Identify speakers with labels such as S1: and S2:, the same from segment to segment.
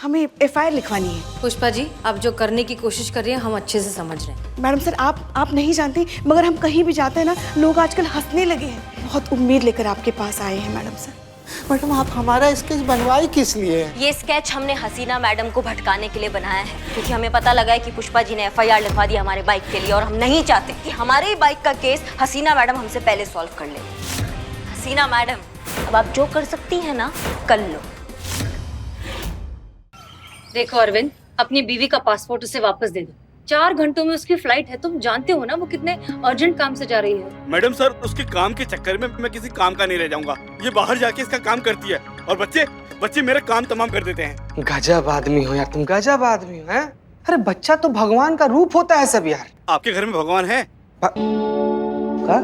S1: हमें एफआईआर लिखवानी है।
S2: पुष्पा जी, आप जो करने की कोशिश कर रही हैं हम अच्छे से समझ रहे हैं।
S1: मैडम सर, आप नहीं जानती, मगर हम कहीं भी जाते हैं ना, लोग आजकल हंसने लगे हैं। बहुत उम्मीद लेकर आपके पास आए हैं मैडम सर।
S3: मैडम आप हमारा स्केच बनवाई किस लिए?
S4: ये स्केच हमने हसीना मैडम को भटकाने के लिए बनाया है, क्योंकि हमें पता लगा है कि पुष्पा जी ने एफआईआर लिखवा दी हमारे बाइक के लिए, और हम नहीं चाहते कि हमारे ही बाइक का केस हसीना मैडम हमसे पहले सॉल्व कर ले। हसीना मैडम, अब आप जो कर सकती हैं ना, कर लो।
S2: देखो अरविंद, अपनी बीवी का पासपोर्ट उसे वापस दे दो। 4 घंटों में उसकी फ्लाइट है, तुम जानते हो ना वो कितने अर्जेंट काम से जा रही है।
S5: मैडम सर, उसके काम के चक्कर में मैं किसी काम का नहीं रह जाऊंगा। ये बाहर जाके इसका काम करती है और बच्चे मेरा काम तमाम कर देते हैं।
S6: गजब आदमी हो यार तुम, गजब आदमी हो। हैं? अरे बच्चा तो भगवान का रूप होता है सब यार।
S5: आपके घर में भगवान है?
S6: का?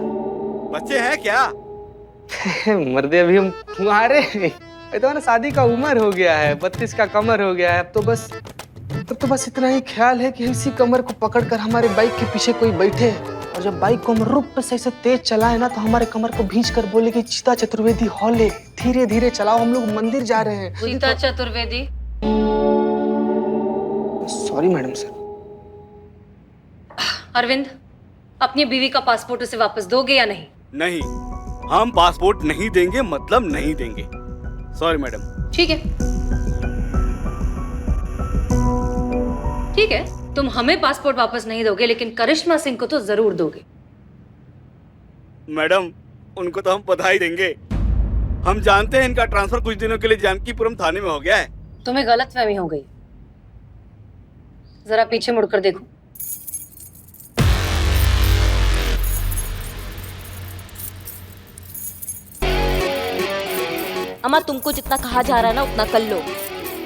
S5: बच्चे हैं क्या?
S6: मर्दे अभी हम तुम्हारे तो ना शादी का उम्र हो गया है, 32 का कमर हो गया है। अब तो बस इतना ही ख्याल है कि इसी कमर को पकड़कर हमारे बाइक के पीछे कोई बैठे, और जब बाइक को हम रुक पे से तेज चलाए ना, तो हमारे कमर को भींच कर बोले कि सीता चतुर्वेदी हॉले, धीरे धीरे चलाओ, हम लोग मंदिर जा रहे हैं।
S2: Sita Chaturvedi?
S6: Sorry madam sir.
S2: Arvind, अपनी बीवी का पासपोर्ट उसे वापस दोगे या नहीं?
S5: नहीं, हम पासपोर्ट नहीं देंगे, मतलब नहीं देंगे। Sorry madam.
S2: ठीक है, ठीक है, तुम हमें पासपोर्ट वापस नहीं दोगे, लेकिन करिश्मा सिंह को तो जरूर दोगे।
S5: मैडम, उनको तो हम बधाई देंगे। हम जानते हैं इनका ट्रांसफर कुछ दिनों के लिए जानकीपुरम थाने में हो गया है।
S2: तुम्हें गलतफहमी हो गई, जरा पीछे मुड़कर देखो।
S4: अम्मा, तुमको जितना कहा जा रहा है ना उतना कर लो,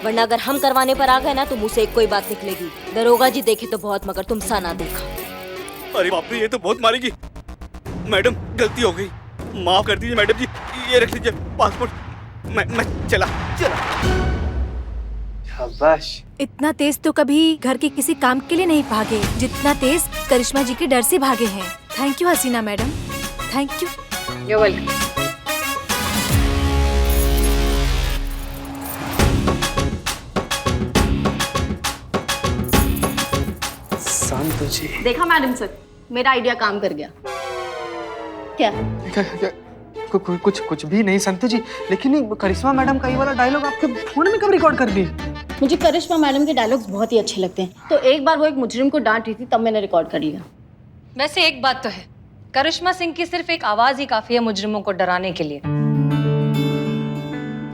S4: वरना अगर हम करवाने पर आ गए ना तो मुंह से एक कोई बात निकलेगी। दरोगा जी देखे तो बहुत, मगर तुम सा ना देखा।
S5: अरे बाप रे, ये तो बहुत मारेगी। मैडम, गलती हो गई, माफ कर दीजिए मैडम जी। ये रख लीजिए पासपोर्ट। मैं चला।
S6: शाबाश।
S7: इतना तेज तो कभी घर के किसी काम के लिए नहीं भागे जितना तेज करिश्मा जी के डर से भागे हैं। Thank you Hasina madam, thank you.
S2: You welcome.
S6: शांत जी।
S8: देखा मैडम सर, मेरा आइडिया काम कर गया। क्या?
S6: कुछ भी नहीं संतु जी, लेकिन करिश्मा मैडम का ये वाला डायलॉग आपके फोन में कब रिकॉर्ड कर दी?
S8: मुझे करिश्मा मैडम के डायलॉग्स बहुत ही अच्छे लगते हैं, तो एक बार वो एक मुजरिम को डांट रही थी, तब मैंने रिकॉर्ड कर लिया।
S2: वैसे एक बात तो है, करिश्मा सिंह की सिर्फ एक आवाज ही काफी है मुजरिमों को डराने के लिए।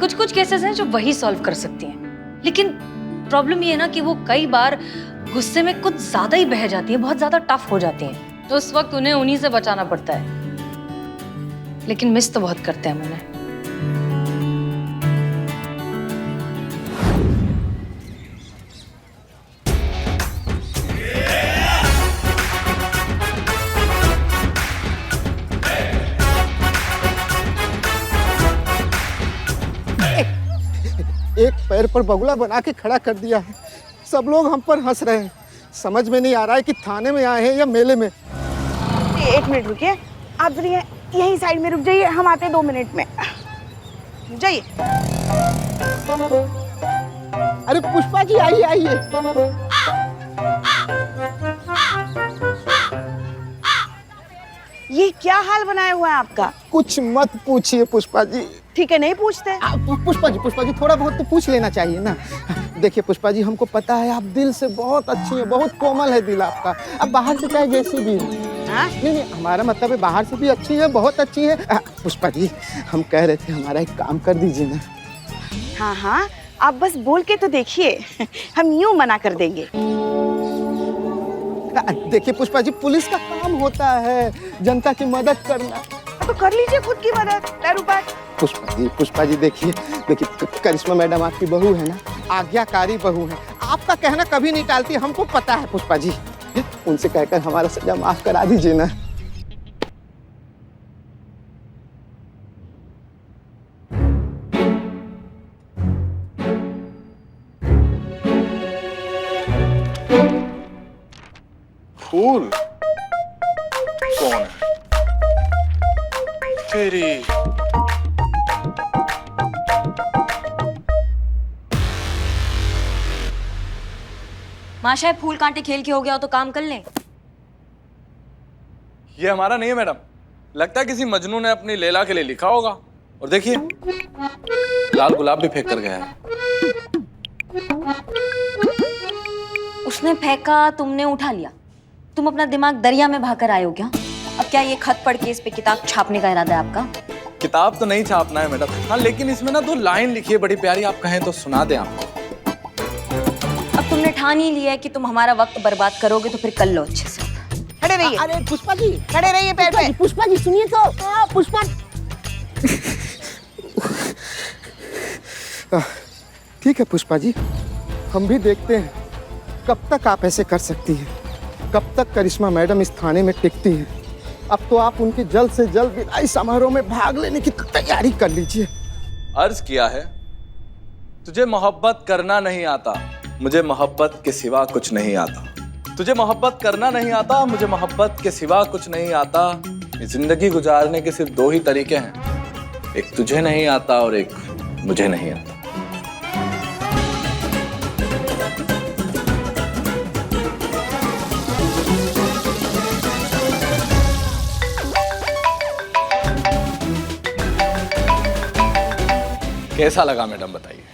S2: कुछ केसेस हैं जो वही सॉल्व कर सकती हैं, लेकिन प्रॉब्लम ये है ना कि वो कई बार गुस्से में कुछ ज्यादा ही बह जाती है, बहुत ज्यादा टफ हो जाती हैं, तो उस वक्त उन्हें उन्हीं से बचाना पड़ता है। लेकिन मिस तो बहुत करते हैं उन्हें।
S3: एक पैर पर बगुला बना के खड़ा कर दिया है, सब लोग हम पर हंस रहे हैं। समझ में नहीं आ रहा है कि थाने में आए हैं या मेले में।
S1: 1 मिनट रुकिए, आप जरा यहीं साइड में रुक जाइए, हम आते हैं 2 मिनट में। जाइए।
S3: अरे पुष्पा जी, आइए आइए।
S1: ये क्या हाल बनाया हुआ है आपका?
S3: कुछ मत पूछिए पुष्पा जी।
S1: ठीक है, नहीं पूछते।
S3: पुष्पा जी थोड़ा बहुत तो पूछ लेना चाहिए ना। देखिए पुष्पा जी, हमको पता है आप दिल से बहुत अच्छी हैं, बहुत कोमल है दिल आपका। अब बाहर से चाहे जैसी भी है। नहीं, हमारा मतलब है बाहर से भी अच्छी है, बहुत अच्छी है। पुष्पा जी, हम कह रहे थे हमारा एक काम कर दीजिए ना।
S1: हाँ, आप बस बोल के तो देखिए, हम यूं मना कर देंगे।
S3: देखिए पुष्पा जी, पुलिस का काम होता है जनता की मदद करना।
S1: तो कर लीजिए खुद की मदद, पैर ऊपर।
S3: पुष्पा जी देखिए करिश्मा मैडम आपकी बहू है ना, आज्ञाकारी बहू है, आपका कहना कभी नहीं टालती, हमको पता है पुष्पा जी। उनसे कहकर हमारा सजा माफ करा दीजिए ना।
S9: फूल कौन है? तेरी
S4: माशा फूल कांटे खेल के हो गया हो तो काम कर लें।
S9: ये हमारा नहीं है मैडम, लगता है किसी मजनू ने अपनी लैला के लिए लिखा होगा। और देखिए लाल गुलाब भी फेंक कर गया है।
S4: उसने फेंका, तुमने उठा लिया। तुम अपना दिमाग दरिया में बहाकर आए हो क्या? अब क्या ये खत पढ़ के इस पे किताब छापने का इरादा है आपका?
S9: किताब तो नहीं छापना है मैडम, हाँ लेकिन इसमें ना 2 लाइन लिखी है बड़ी प्यारी, आप कहें तो सुना दें आपको।
S4: अब तुमने ठान ही लिया है कि तुम हमारा वक्त बर्बाद करोगे तो फिर कर लो अच्छे से।
S1: खड़े रहिए,
S3: अरे पुष्पा जी,
S1: खड़े रहिए पैर पे।
S3: पुष्पा जी सुनिए तो। पुष्पा ठीक है पुष्पा जी, हम भी देखते हैं कब तक आप ऐसे कर सकती हैं, कब तक करिश्मा मैडम इस थाने में टिकती हैं। अब तो आप उनके जल्द से जल्द विदाई समारोह में भाग लेने की तैयारी कर लीजिए।
S9: अर्ज किया है, तुझे मोहब्बत करना नहीं आता, मुझे मोहब्बत के सिवा कुछ नहीं आता। तुझे मोहब्बत करना नहीं आता, मुझे मोहब्बत के सिवा कुछ नहीं आता। जिंदगी गुजारने के सिर्फ 2 ही तरीके हैं, एक तुझे नहीं आता और एक मुझे नहीं आता। कैसा लगा मैडम बताइए?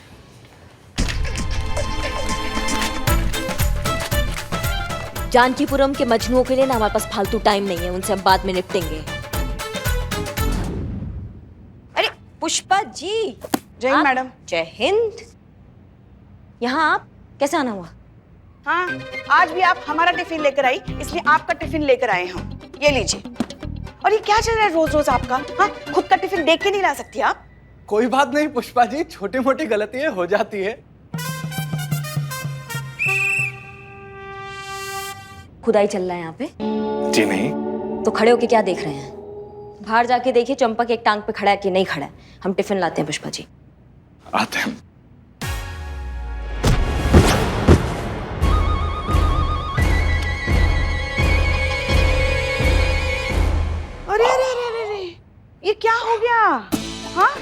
S4: जानकीपुरम के मजनुओं के लिए ना हमारे पास फालतू टाइम नहीं है, उनसे हम बाद में निपटेंगे। अरे पुष्पा जी।
S1: जय हिंद मैडम।
S4: जय हिंद। यहाँ आप कैसे आना हुआ?
S1: हाँ, आज भी आप हमारा टिफिन लेकर आई, इसलिए आपका टिफिन लेकर आए हम। ये लीजिए। और ये क्या चल रहा है रोज रोज आपका? हाँ, खुद का टिफिन देख के नहीं ला सकती आप?
S9: कोई बात नहीं पुष्पा जी, छोटी मोटी गलतियां हो जाती है।
S4: खुदाई चल रहा है यहाँ पे?
S9: जी नहीं।
S4: तो खड़े होके क्या देख रहे हैं? बाहर जाके देखिए चंपक एक टांग पे खड़ा है कि नहीं खड़ा है। हम टिफिन लाते हैं पुष्पा जी।
S9: आते हैं।
S1: अरे अरे अरे अरे अरे, ये क्या हो गया? हाँ,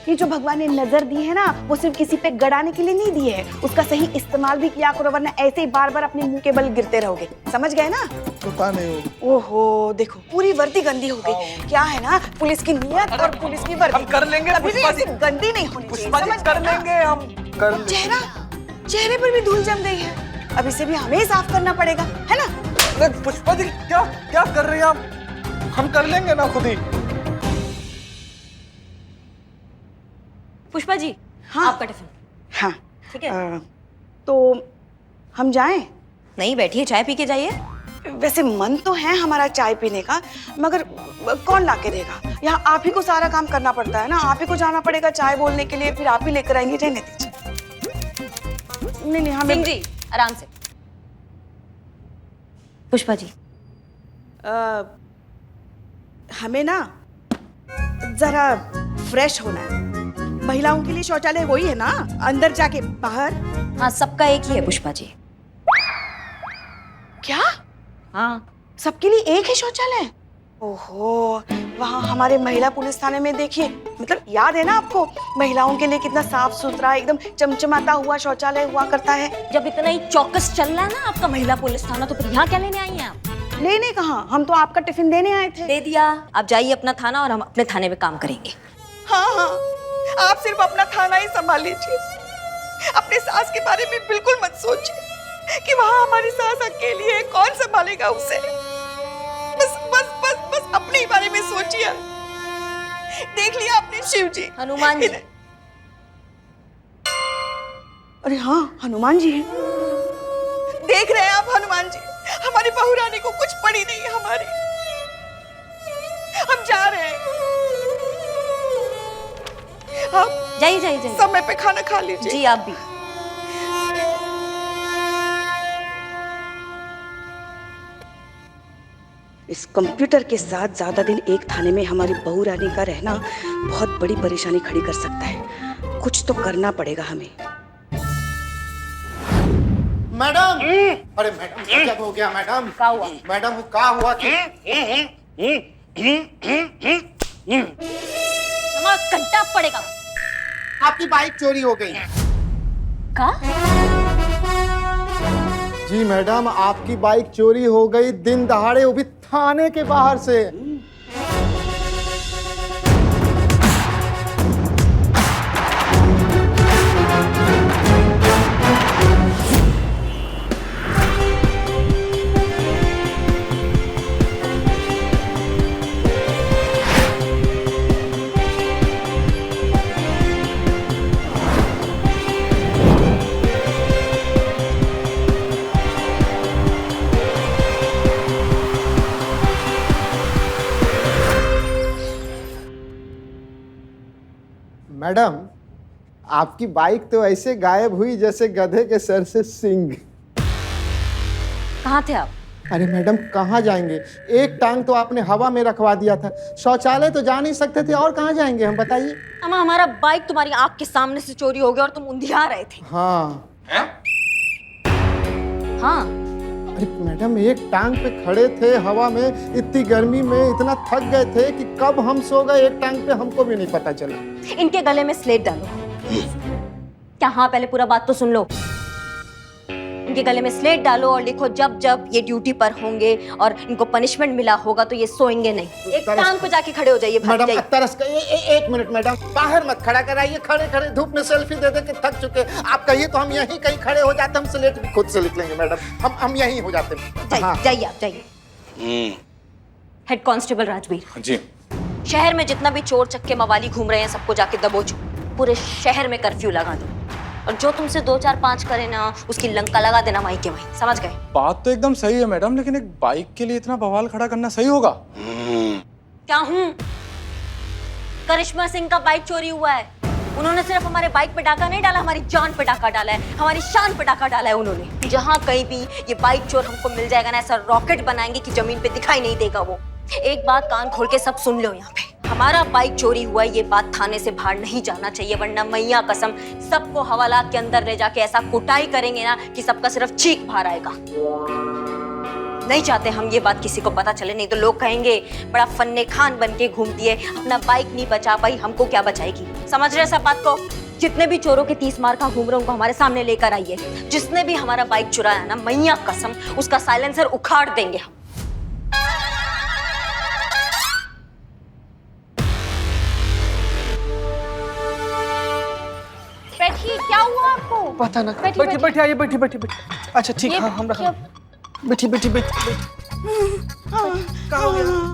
S1: ये जो भगवान ने नजर दी है ना, वो सिर्फ किसी पे गड़ाने के लिए नहीं दी है, उसका सही इस्तेमाल भी किया करो, वरना ऐसे ही बार बार अपने मुंह के बल गिरते रहोगे। समझ गए ना?
S3: पता नहीं हो।
S1: ओहो, देखो पूरी वर्दी गंदी हो गई। क्या है ना, पुलिस की नियत और पुलिस की वर्दी
S9: हम कर लेंगे
S1: कभी भी
S9: पुष्पा जी।
S1: ऐसी गंदी नहीं होनी चाहिए।
S9: पुष्पा जी
S1: समझ
S9: कर
S1: गए ना?
S9: लेंगे हम, कर लेंगे।
S1: चेहरे पर भी धूल जम गई है, अब इसे भी हमें ही साफ करना पड़ेगा, है ना?
S9: अरे पुष्पा जी क्या क्या कर रही हैं आप? हम कर लेंगे ना खुद ही।
S4: पुष्पा जी,
S1: हाँ।
S4: आपका टिफिन।
S1: हाँ,
S4: ठीक है।
S1: तो हम जाएं?
S4: नहीं, बैठिए, चाय पी के जाइए।
S1: वैसे मन तो है हमारा चाय पीने का, मगर कौन ला के देगा? यहाँ आप ही को सारा काम करना पड़ता है ना, आप ही को जाना पड़ेगा चाय बोलने के लिए, फिर आप ही लेकर आएंगे। रहने दीजिए। नहीं नहीं, हमें
S4: सिंह जी आराम से। पुष्पा जी,
S1: हमें ना जरा फ्रेश होना है। महिलाओं के लिए शौचालय वही है ना, अंदर जाके बाहर?
S4: हाँ, सबका एक ही है पुष्पा जी।
S1: क्या?
S4: हाँ,
S1: सबके लिए एक ही शौचालय? ओहो, वहाँ हमारे महिला पुलिस थाने में देखिए, मतलब याद है ना आपको, महिलाओं के लिए कितना साफ सुथरा एकदम चमचमाता हुआ शौचालय हुआ करता है।
S4: जब इतना ही चौकस चल रहा है ना आपका महिला पुलिस थाना, तो फिर यहाँ क्या लेने आई हैं आप?
S1: लेने कहाँ, हम तो आपका टिफिन देने आए थे।
S4: दे दिया, आप जाइए अपना थाना और हम अपने थाने में काम करेंगे।
S1: हाँ हाँ, आप सिर्फ अपना थाना ही संभाल लीजिए, अपने सास के बारे में बिल्कुल मत सोचिए कि वहाँ हमारी सास अकेली है, कौन संभालेगा उसे। बस बस बस बस अपने ही बारे में सोचिए। देख लिया आपने शिव जी,
S4: हनुमान जी।
S1: अरे हाँ, हनुमान जी हैं। देख रहे हैं आप हनुमान जी, हमारी बहू रानी को कुछ पड़ी नहीं है हमारी। हम जा रहे हैं, आप
S4: जाइए जाइए जाइए।
S1: समय पे खाना खा लीजिए।
S4: जी आप भी।
S1: इस कंप्यूटर के साथ ज्यादा दिन एक थाने में हमारी बहू रानी का रहना बहुत बड़ी परेशानी खड़ी कर सकता है। कुछ तो करना पड़ेगा हमें।
S3: मैडम, अरे मैडम क्या हो गया मैडम?
S4: क्या हुआ?
S3: मैडम क्या हुआ कि
S4: घंटा पड़ेगा।
S3: आपकी बाइक चोरी हो गई।
S4: का?
S3: जी मैडम, आपकी बाइक चोरी हो गई दिन दहाड़े, वो भी थाने के बाहर से। मैडम, आपकी बाइक तो ऐसे गायब हुई जैसे गधे के सर से सींग।
S4: कहाँ थे आप?
S3: अरे मैडम, कहाँ जाएंगे? एक टांग तो आपने हवा में रखवा दिया था, शौचालय तो जा नहीं सकते थे, और कहाँ जाएंगे हम बताइए?
S4: अम्मा, हमारा बाइक तुम्हारी आंख के सामने से चोरी हो गया और तुम उंधिया रहे थे।
S3: हाँ।
S4: हाँ,
S3: अरे मैडम, एक टांग पे खड़े थे हवा में, इतनी गर्मी में इतना थक गए थे कि कब हम सो गए एक टांग पे हमको भी नहीं पता चला।
S4: इनके गले में स्लेट डालो। क्या? हाँ, पहले पूरा बात तो सुन लो। इनके गले में स्लेट डालो और लिखो, जब जब ये ड्यूटी पर होंगे और इनको पनिशमेंट मिला होगा तो ये सोएंगे नहीं। एक टांग पे जाके खड़े हो जाइए, भाग
S3: मैडम
S4: जाइए।
S3: तरस एक मिनट मैडम, बाहर मत खड़ा कराइए, खड़े खड़े धूप में सेल्फी दे दे के थक चुके। आप कहिए तो हम यहीं कहीं खड़े हो जाते, हम स्लेट भी खुद से लिख लेंगे मैडम, हम यहीं हो जाते।
S4: जाइए, जाइए आप जाइए। हेड कांस्टेबल राजवीर
S9: जी।
S4: शहर में जितना भी चोर चक्के मवाली घूम रहे हैं सबको जाके दबोचो। पूरे शहर में कर्फ्यू लगा दो और जो तुमसे 2 4 5 करे ना उसकी लंका लगा देना वहीं के वहीं। समझ गए?
S9: बात तो एकदम सही है मैडम, लेकिन एक बाइक के लिए इतना बवाल खड़ा करना सही होगा?
S4: क्या हूँ? करिश्मा सिंह का बाइक चोरी हुआ है। उन्होंने सिर्फ हमारे बाइक पे डाका नहीं डाला, हमारी जान पे डाका डाला है, हमारी शान पे डाका डाला है उन्होंने। जहाँ कहीं भी ये बाइक चोर हमको मिल जाएगा ना, ऐसा रॉकेट बनाएंगे कि जमीन पे दिखाई नहीं देगा वो। एक बात कान खोल के सब सुन लो, यहाँ पे हमारा बाइक चोरी हुआ है, ये बात थाने से बाहर नहीं जाना चाहिए, वरना मैया कसम सबको हवालात के अंदर ले जाके ऐसा कुटाई करेंगे ना कि सबका सिर्फ चीख बाहर आएगा। नहीं चाहते हम ये बात किसी को पता चले, नहीं तो लोग कहेंगे बड़ा फन्ने खान बन के घूमती है, अपना बाइक नहीं बचा पाई, हमको क्या बचाएगी। समझ रहे सब बात को? जितने भी चोरों के 30 मार का घूम रहे उनको हमारे सामने लेकर आइए। जिसने भी हमारा बाइक चुराया ना, मैया कसम उसका साइलेंसर उखाड़ देंगे हम।
S8: बैठिए, क्या हुआ आपको?
S6: पता ना। बैठी बैठी आइए, बैठी बैठी बैठी। अच्छा ठीक, हाँ हम रखा। बैठी बैठी बैठी।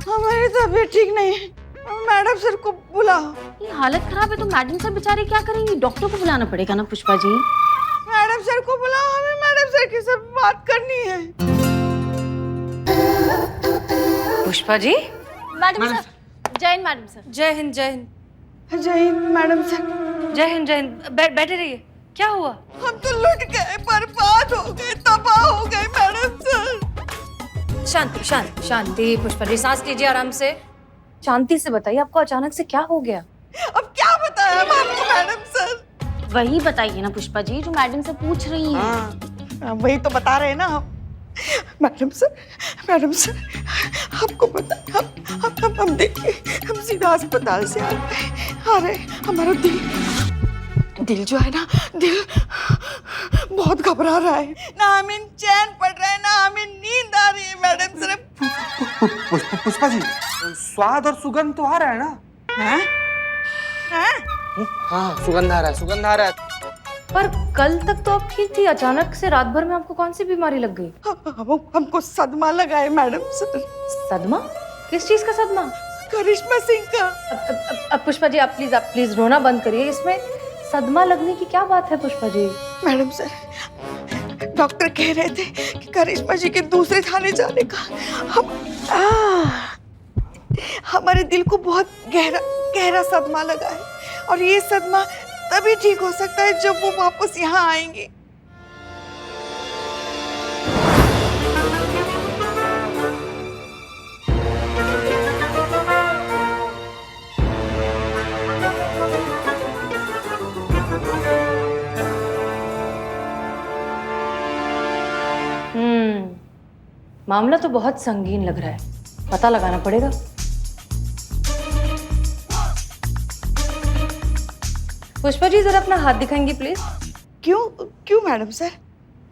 S1: हमारी तबीयत ठीक नहीं है, मैडम सर को बुलाओ।
S8: ये हालत खराब है तो मैडम सर बेचारे क्या करेंगे? डॉक्टर को बुलाना पड़ेगा ना पुष्पा जी।
S1: मैडम सर को बुलाओ, हमें मैडम सर के साथ बात करनी है।
S2: पुष्पा जी।
S8: मैडम सर, जय हिंद मैडम सर।
S2: जय हिंद, जय हिंद।
S1: जय हिंद मैडम सर।
S2: जय हिंद, जय हिंद। बैठे रहिए। क्या हुआ?
S1: हम तो लुट गए, बर्बाद हो गए, तबाह हो गए मैडम सर।
S2: शांति शांति शांति पुष्पा जी, सांस लीजिए आराम से। शांति से बताइए, आपको अचानक से क्या हो गया?
S1: अब क्या बताएं हम आपको मैडम सर?
S8: वही बताइए ना पुष्पा जी जो मैडम से पूछ रही हैं।
S1: हाँ, वही तो बता रहे हैं ना हम। मैडम सर आपको पता, हम देखिए, हम सीधा अस्पताल से आ रहे, हमारा दिल जो है ना, दिल बहुत घबरा रहा है, ना हमें चैन पड़ रहा है, ना हमें नींद आ रही है मैडम सर।
S6: पुष्पा जी, स्वाद और सुगंध तो आ रहा है ना?
S1: हैं?
S6: हाँ, सुगंध आ रहा है, सुगंध आ रहा है।
S2: पर कल तक तो आप ठीक थी, अचानक से रात भर में आपको कौन सी बीमारी लग गई?
S1: हमको सदमा लगा है मैडम सर।
S2: सदमा? किस चीज का सदमा?
S1: करिश्मा सिंह का।
S2: अब पुष्पा जी आप प्लीज रोना बंद करिए। इसमें सदमा लगने की क्या बात है पुष्पा जी?
S1: मैडम सर, डॉक्टर कह रहे थे कि करिश्मा जी के दूसरे थाने जाने का हमारे दिल को बहुत गहरा सदमा लगा है, और ये सदमा तभी ठीक हो सकता है जब वो वापस यहाँ आएंगे।
S2: मामला तो बहुत संगीन लग रहा है, पता लगाना पड़ेगा। पुष्पा जी जरा अपना हाथ दिखाएंगी प्लीज।
S1: क्यों मैडम सर?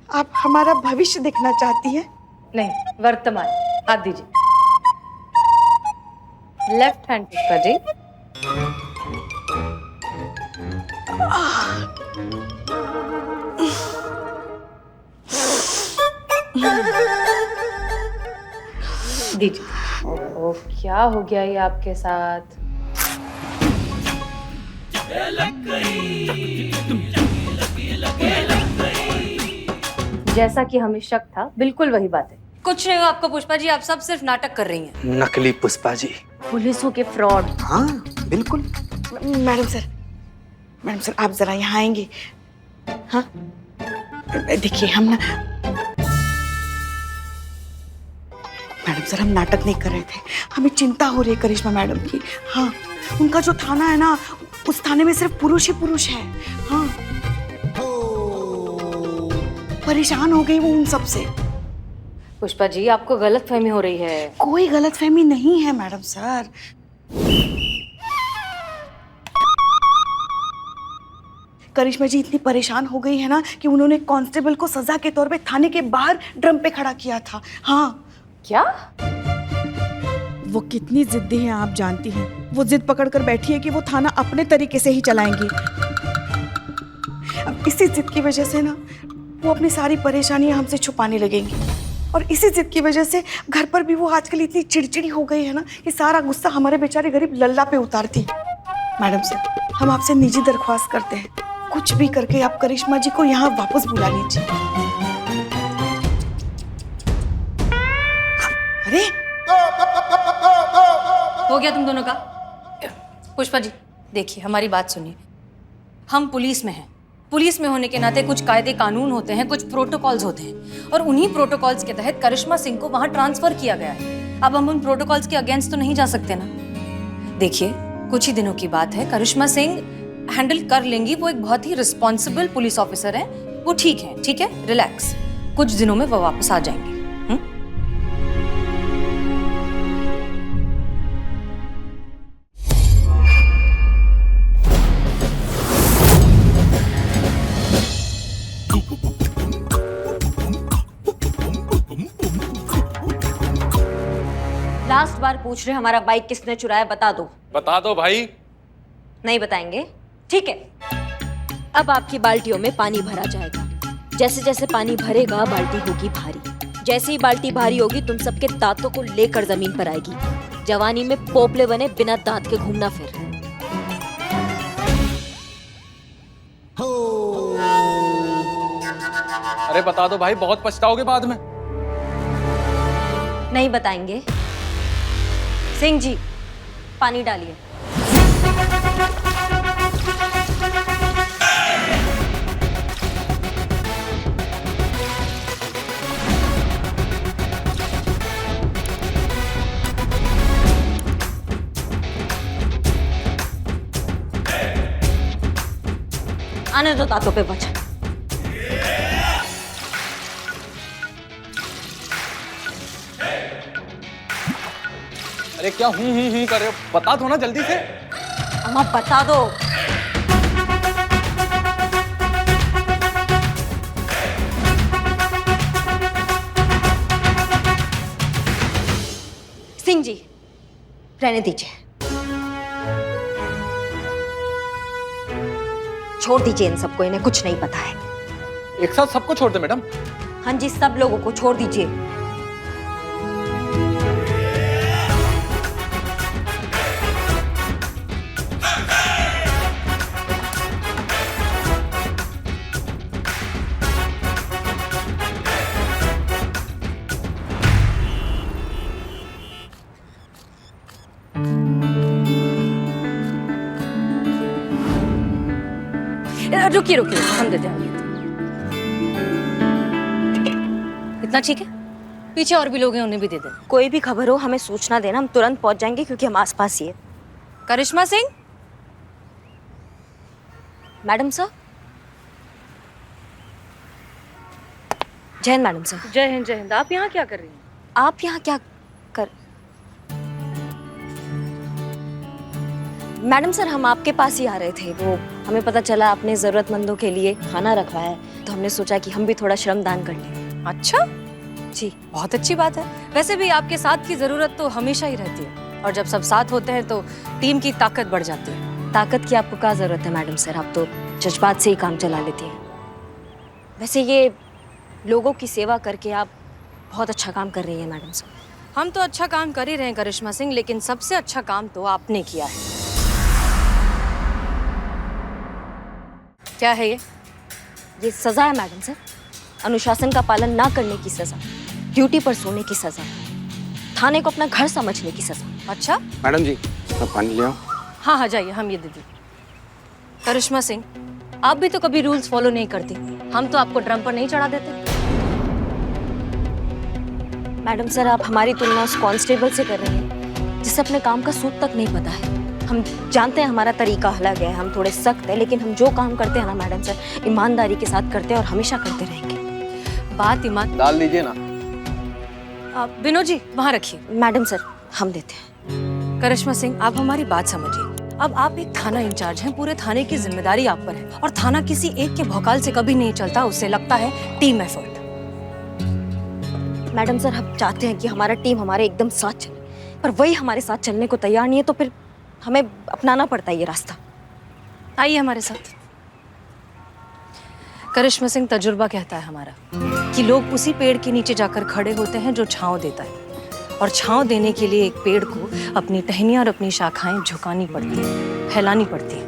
S1: आप हमारा भविष्य देखना चाहती हैं?
S2: नहीं, वर्तमान। हाथ दीजिए। Left hand Pushpa ji. दीजिए। ओह, क्या हो गया ये आपके साथ? जैसा कि हमें शक था, बिल्कुल वही बात है। कुछ नहीं हुआ आपको पुष्पा जी, आप सब सिर्फ नाटक कर रही हैं।
S6: नकली पुष्पा जी।
S8: पुलिसों के फ्रॉड।
S6: हाँ बिल्कुल।
S1: मैडम सर आप जरा यहाँ आएंगे। हाँ देखिए हम ना, मैडम सर हम नाटक नहीं कर रहे थे, हमें चिंता हो रही है करिश्मा मैडम की। हाँ उनका जो थाना है ना, उस थाने में सिर्फ पुरुष ही पुरुष है। हाँ परेशान हो गई वो उन सब से।
S2: पुष्पा जी आपको गलतफहमी हो रही है।
S1: कोई गलतफहमी नहीं है मैडम सर। करिश्मा जी इतनी परेशान हो गई है ना कि उन्होंने कांस्टेबल को सजा के तौर पे थाने के बाहर ड्रम पे खड़ा किया था। हाँ
S2: क्या?
S1: वो कितनी जिद्दी है आप जानती हैं। वो जिद पकड़ कर बैठी है कि वो थाना अपने तरीके से ही चलाएंगी। अब इसी जिद की वजह से ना वो अपनी सारी परेशानियां हमसे छुपाने लगेंगी, और इसी जिद की वजह से घर पर भी वो आजकल इतनी चिड़चिड़ी हो गई है ना कि सारा गुस्सा हमारे बेचारे गरीब लल्ला पे उतारती। मैडम सर हम आपसे निजी दरख्वास्त करते हैं, कुछ भी करके आप करिश्मा जी को यहाँ वापस बुला लीजिए। अरे
S2: हो गया तुम दोनों का? पुष्पा जी देखिए, हमारी बात सुनिए। हम पुलिस में हैं। पुलिस में होने के नाते कुछ कायदे कानून होते हैं, कुछ प्रोटोकॉल्स होते हैं, और उन्हीं प्रोटोकॉल्स के तहत करिश्मा सिंह को वहां ट्रांसफर किया गया है। अब हम उन प्रोटोकॉल्स के अगेंस्ट तो नहीं जा सकते ना। देखिए कुछ ही दिनों की बात है, करिश्मा सिंह हैंडल कर लेंगी। वो एक बहुत ही रिस्पॉन्सिबल पुलिस ऑफिसर है, वो ठीक है, रिलैक्स। कुछ दिनों में वो वापस आ जाएंगी।
S4: लास्ट बार पूछ रहे हमारा बाइक किसने चुराया, बता दो।
S9: बता दो भाई।
S4: नहीं बताएंगे? ठीक है, अब आपकी बाल्टियों में पानी भरा जाएगा। जैसे जैसे पानी भरेगा बाल्टी होगी भारी। जैसे ही बाल्टी भारी होगी तुम सबके दांतों को लेकर जमीन पर आएगी। जवानी में पोपले बने बिना दांत के घूमना फिर।
S9: अरे बता दो भाई, बहुत पछताओगे बाद में।
S4: नहीं बताएंगे? सिंह जी पानी डालिए। आने दो दांतों पे वजन।
S9: अरे क्या हूँ कर रहे हो? बता दो ना जल्दी से।
S4: अम्मा बता दो। सिंह जी रहने दीजिए, छोड़ दीजिए इन सबको, इन्हें कुछ नहीं पता है।
S9: एक साथ सबको छोड़ दे मैडम।
S4: हाँ जी, सब लोगों को छोड़ दीजिए।
S2: रुकिए हम देते हैं। इतना ठीक है? पीछे और भी लोग हैं, उन्हें भी दे देना।
S4: कोई भी खबर हो हमें सूचना देना, हम तुरंत पहुंच जाएंगे क्योंकि हम आसपास ही है।
S2: करिश्मा सिंह।
S4: Madam sir. जय हिंद मैडम सर।
S2: जय हिंद। आप यहाँ क्या कर रही हैं?
S4: आप यहाँ क्या कर? मैडम सर, हम आपके पास ही आ रहे थे। वो हमें पता चला आपने जरूरतमंदों के लिए खाना रखवाया है, तो हमने सोचा कि हम भी थोड़ा श्रमदान कर लें।
S2: अच्छा,
S4: जी।
S2: बहुत अच्छी बात है। वैसे भी आपके साथ की जरूरत तो हमेशा ही रहती है, और जब सब साथ होते हैं तो टीम की ताकत बढ़ जाती है।
S4: ताकत की आपको क्या जरूरत है मैडम सर, आप तो जज्बात से ही काम चला लेती हैं। वैसे ये लोगों की सेवा करके आप बहुत अच्छा काम कर रही हैं मैडम सर।
S2: हम तो अच्छा काम कर ही रहे हैं करिश्मा सिंह, लेकिन सबसे अच्छा काम तो आपने किया है। क्या है ये?
S4: ये सजा है मैडम सर, अनुशासन का पालन ना करने की सजा, ड्यूटी पर सोने की सजा, थाने को अपना घर समझने की सजा।
S2: अच्छा,
S3: मैडम जी, मैं पानी ले आऊं?
S2: हाँ हाँ जाइए, हम ये दे दी। करिश्मा सिंह, आप भी तो कभी रूल्स फॉलो नहीं करती। हम तो आपको ड्रम पर नहीं चढ़ा देते।
S4: मैडम सर, आप हमारी तुलना उस कांस्टेबल से कर रही हैं जिसे अपने काम का सूद तक नहीं पता है। हम जानते हैं हमारा तरीका अलग है, हम थोड़े सख्त हैं, लेकिन हम जो काम करते हैं ना मैडम सर, ईमानदारी के साथ करते हैं और हमेशा करते रहेंगे।
S2: बात ईमान।
S9: डाल दीजिए ना।
S2: विनोद जी, वहाँ रखिए।
S4: मैडम सर, हम देते हैं।
S2: करिश्मा सिंह, आप हमारी बात समझिए। अब आप एक थाना इंचार्ज हैं, पूरे थाने की जिम्मेदारी आप पर है, और थाना किसी एक के भौकाल से कभी नहीं चलता, उससे लगता है टीम एफर्ट।
S4: मैडम सर, हम चाहते हैं कि हमारा टीम हमारे एकदम साथ चले, पर वही हमारे साथ चलने को तैयार नहीं है, तो फिर हमें अपनाना पड़ता है ये रास्ता।
S2: आइए हमारे साथ। करिश्मा सिंह, तजुर्बा कहता है हमारा कि लोग उसी पेड़ के नीचे जाकर खड़े होते हैं जो छांव देता है, और छांव देने के लिए एक पेड़ को अपनी टहनियां और अपनी शाखाएं झुकानी पड़ती है, फैलानी पड़ती है।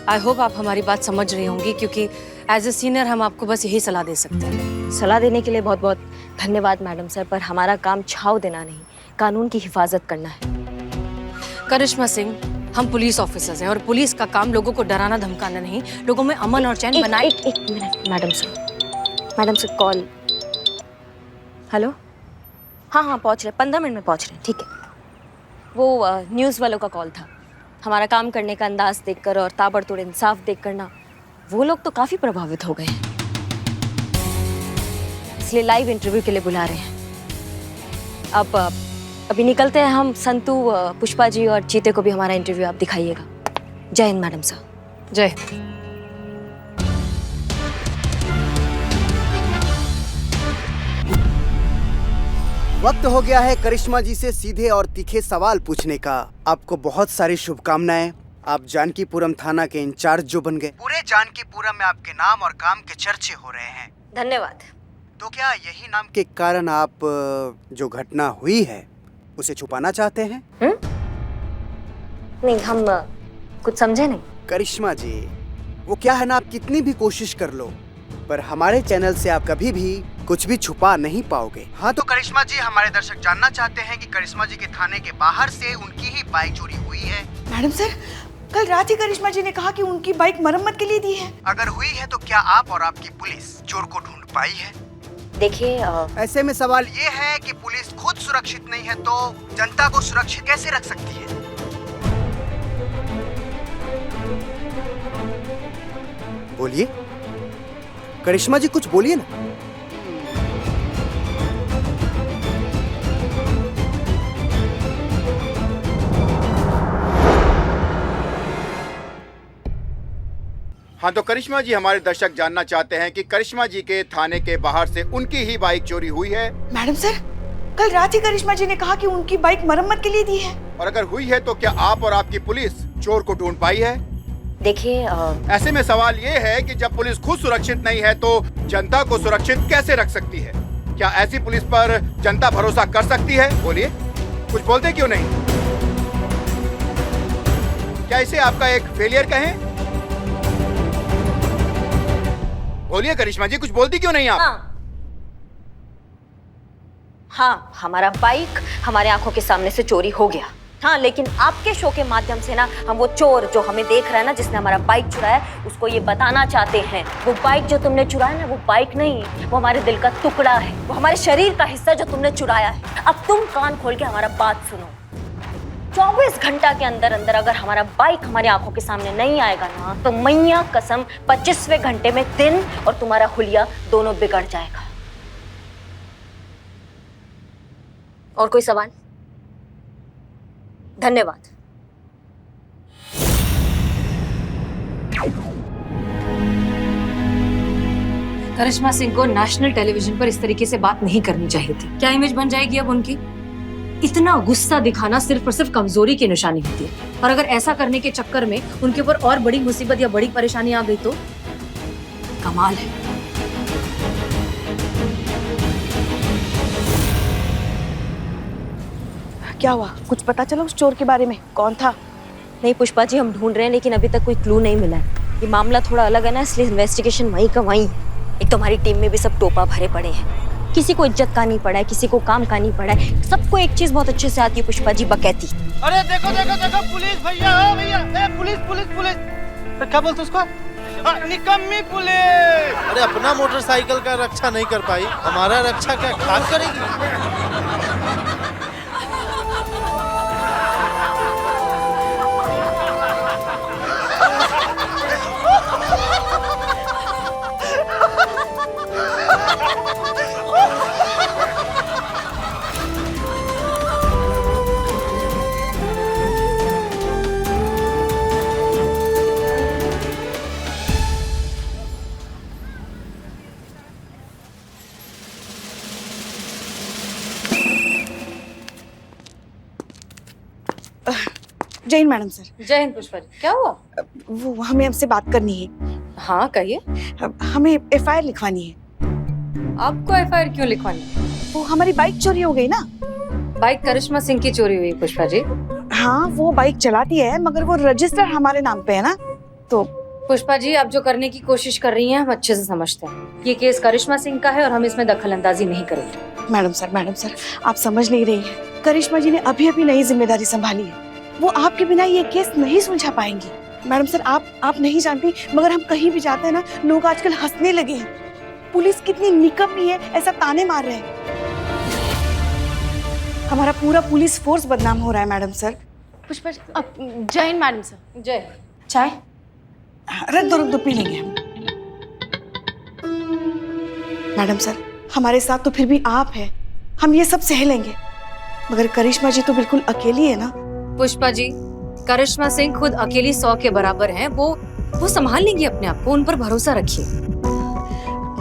S2: आई होप आप हमारी बात समझ रही होंगी, क्योंकि एज ए सीनियर हम आपको बस यही सलाह दे सकते हैं।
S4: सलाह देने के लिए बहुत बहुत धन्यवाद मैडम सर, पर हमारा काम छाव देना नहीं, कानून की हिफाजत करना है।
S2: करिश्मा सिंह, हम पुलिस ऑफिसर्स हैं, और पुलिस का काम लोगों को डराना धमकाना नहीं, लोगों में अमन और चैन बनाए।
S4: एक minute madam sir, madam sir call. Hello, हाँ हाँ पहुँच रहे, 15 मिनट में पहुँच रहे हैं, ठीक है। वो न्यूज़ वालों का कॉल था। हमारा काम करने का अंदाज देखकर और ताबड़तोड़ इंसाफ देखकर ना, वो लोग तो काफ़ी प्रभावित हो गए हैं, इसलिए लाइव इंटरव्यू के लिए बुला रहे हैं। अब अभी निकलते हैं हम। संतू, पुष्पा जी और चीते को भी हमारा इंटरव्यू आप दिखाइएगा। जय हिंद मैडम साहब।
S2: जय।
S10: वक्त हो गया है करिश्मा जी से सीधे और तीखे सवाल पूछने का। आपको बहुत सारी शुभकामनाएं। आप जानकीपुरम थाना के इंचार्ज जो बन गए, पूरे जानकीपुरम में आपके नाम और काम के चर्चे हो रहे हैं।
S4: धन्यवाद।
S10: तो क्या यही नाम के कारण आप जो घटना हुई है उसे छुपाना चाहते हैं?
S4: नहीं, हम कुछ समझे नहीं।
S10: करिश्मा जी, वो क्या है ना, आप कितनी भी कोशिश कर लो, पर हमारे चैनल से आप कभी भी कुछ भी छुपा नहीं पाओगे। हाँ तो करिश्मा जी, हमारे दर्शक जानना चाहते हैं कि करिश्मा जी के थाने के बाहर से उनकी ही बाइक चोरी हुई है।
S1: मैडम सर, कल रात ही करिश्मा जी ने कहा कि उनकी बाइक मरम्मत के लिए दी है।
S10: अगर हुई है तो क्या आप और आपकी पुलिस चोर को ढूंढ पाई है?
S4: देखिए,
S10: ऐसे में सवाल ये है कि पुलिस खुद सुरक्षित नहीं है तो जनता को सुरक्षित कैसे रख सकती है? बोलिए करिश्मा जी, कुछ बोलिए ना।
S11: हाँ तो करिश्मा जी, हमारे दर्शक जानना चाहते हैं कि करिश्मा जी के थाने के बाहर से उनकी ही बाइक चोरी हुई है।
S1: मैडम सर, कल रात ही करिश्मा जी ने कहा कि उनकी बाइक मरम्मत के लिए दी है।
S11: और अगर हुई है तो क्या आप और आपकी पुलिस चोर को ढूंढ पाई है?
S4: देखिए,
S11: ऐसे में सवाल ये है कि जब पुलिस खुद सुरक्षित नहीं है तो जनता को सुरक्षित कैसे रख सकती है? क्या ऐसी पुलिस पर जनता भरोसा कर सकती है? बोलिए, कुछ बोलते क्यों नहीं? क्या इसे आपका एक फेलियर कहें? बोलिए करिश्मा जी, कुछ बोलती क्यों नहीं आप?
S4: हाँ, हमारा बाइक हमारे आंखों के सामने से चोरी हो गया। हाँ, लेकिन आपके शो के माध्यम से ना, हम वो चोर जो हमें देख रहा है ना, जिसने हमारा बाइक चुराया, उसको ये बताना चाहते हैं, वो बाइक जो तुमने चुराया ना, वो बाइक नहीं, वो हमारे दिल का टुकड़ा है, वो हमारे शरीर का हिस्सा जो तुमने चुराया है। अब तुम कान खोल के हमारा बात सुनो। 24 घंटा के अंदर अंदर अगर हमारा बाइक हमारी आंखों के सामने नहीं आएगा ना, तो मैया कसम 25वें घंटे में दिन और तुम्हारा हुलिया दोनों बिगड़ जाएगा। और कोई सवाल? धन्यवाद।
S2: करिश्मा सिंह को नेशनल टेलीविजन पर इस तरीके से बात नहीं करनी चाहिए थी। क्या इमेज बन जाएगी अब उनकी? इतना गुस्सा दिखाना सिर्फ और सिर्फ कमजोरी की निशानी होती है, और अगर ऐसा करने के चक्कर में उनके ऊपर और बड़ी मुसीबत या बड़ी परेशानी आ गई तो कमाल है।
S1: क्या हुआ? कुछ पता चला उस चोर के बारे में? कौन था?
S4: नहीं पुष्पा जी, हम ढूंढ रहे हैं लेकिन अभी तक कोई क्लू नहीं मिला है। ये मामला थोड़ा अलग है ना, इसलिए इन्वेस्टिगेशन वहीं का वहीं है। एक तो हमारी टीम में भी सब टोपा भरे पड़े हैं, किसी को इज्जत का नहीं पड़ा है, किसी को काम का नहीं पड़ा है। सबको एक चीज बहुत अच्छे से आती है पुष्पा जी, बकैती।
S3: अरे देखो देखो देखो, पुलिस भैया, ओ भैया, ए पुलिस पुलिस पुलिस। तो क्या बोलते उसको? निकम्मी पुलिस।
S12: अरे अपना मोटरसाइकिल का रक्षा नहीं कर पाई, हमारा रक्षा क्या खाक करेगी?
S1: जय हिंद मैडम सर।
S2: जय हिंद पुष्पा जी, क्या हुआ?
S1: वो हमें आपसे बात करनी है।
S2: हाँ कहिए।
S1: हमें एफआईआर लिखवानी है।
S2: आपको एफआईआर क्यों लिखवानी?
S1: वो हमारी बाइक चोरी हो गई ना।
S2: बाइक करिश्मा सिंह की चोरी हुई पुष्पा जी।
S1: हाँ वो बाइक चलाती है मगर वो रजिस्टर हमारे नाम पे है ना। तो
S2: पुष्पा जी, आप जो करने की कोशिश कर रही हैं हम अच्छे से समझते हैं। ये केस करिश्मा सिंह का है और हम इसमें दखल अंदाजी नहीं करेंगे।
S1: मैडम सर आप समझ नहीं रही है। करिश्मा जी ने अभी अभी नई जिम्मेदारी संभाली है। वो आपके बिना ये केस नहीं सुलझा पाएंगी। मैडम सर आप नहीं जानती मगर हम कहीं भी जाते हैं ना, लोग आजकल हंसने लगे हैं। पुलिस कितनी निकम्मी है ऐसा ताने मार रहे हैं। हमारा पूरा पुलिस फोर्स बदनाम हो रहा है मैडम सर।
S8: पुष्पा जी, जय हिंद मैडम सर।
S2: जय।
S1: चाय? रख दो पी लेंगे हम। मैडम सर हमारे साथ तो फिर भी आप हैं, हम ये सब सह लेंगे मगर करिश्मा जी तो बिल्कुल अकेली है ना।
S2: पुष्पा जी, करिश्मा सिंह खुद अकेली 100 के बराबर हैं। वो संभाल लेंगी अपने आप को, उन पर भरोसा रखिए।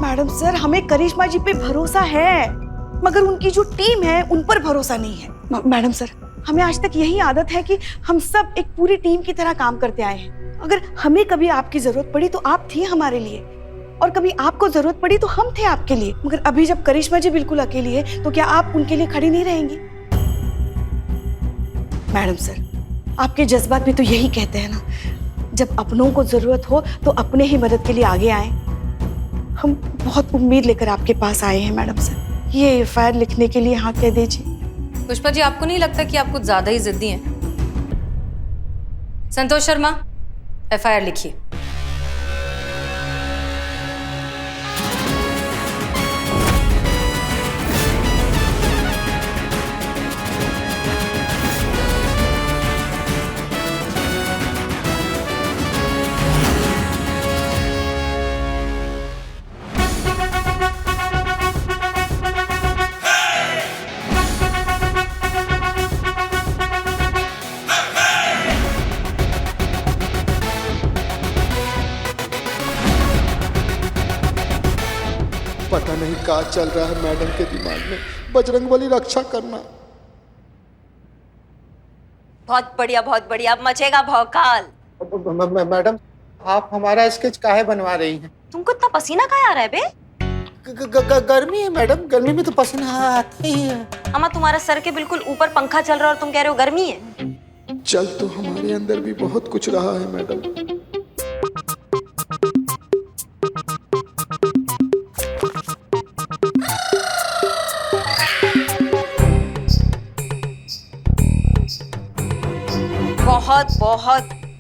S1: मैडम सर हमें करिश्मा जी पे भरोसा है मगर उनकी जो टीम है उन पर भरोसा नहीं है। मैडम सर हमें आज तक यही आदत है कि हम सब एक पूरी टीम की तरह काम करते आए हैं। अगर हमें कभी आपकी जरूरत पड़ी तो आप थी हमारे लिए, और कभी आपको जरूरत पड़ी तो हम थे आपके लिए। मगर अभी जब करिश्मा जी बिल्कुल अकेली है तो क्या आप उनके लिए खड़ी नहीं रहेंगी? मैडम सर आपके जज्बात भी तो यही कहते हैं ना, जब अपनों को जरूरत हो तो अपने ही मदद के लिए आगे आए। हम बहुत उम्मीद लेकर आपके पास आए हैं मैडम सर। ये एफआईआर लिखने के लिए हाँ कह दीजिए।
S2: पुष्पा जी, आपको नहीं लगता कि आप कुछ ज्यादा ही जिद्दी हैं? संतोष शर्मा, एफआईआर लिखिए।
S12: पता नहीं क्या चल रहा है मैडम के दिमाग में। बजरंगबली रक्षा करना।
S4: बहुत बढ़िया, अब मचेगा भौकाल।
S3: मैडम आप हमारा स्केच काहे बनवा रही हैं?
S4: तुमको इतना पसीना कहाँ आ रहा है बे?
S3: गर्मी है मैडम, गर्मी में तो पसीना आता ही है।
S4: अम्मा तुम्हारा सर के बिल्कुल ऊपर पंखा चल रहा है और तुम कह रहे हो गर्मी है।
S12: चल तो हमारे अंदर भी बहुत कुछ रहा है मैडम।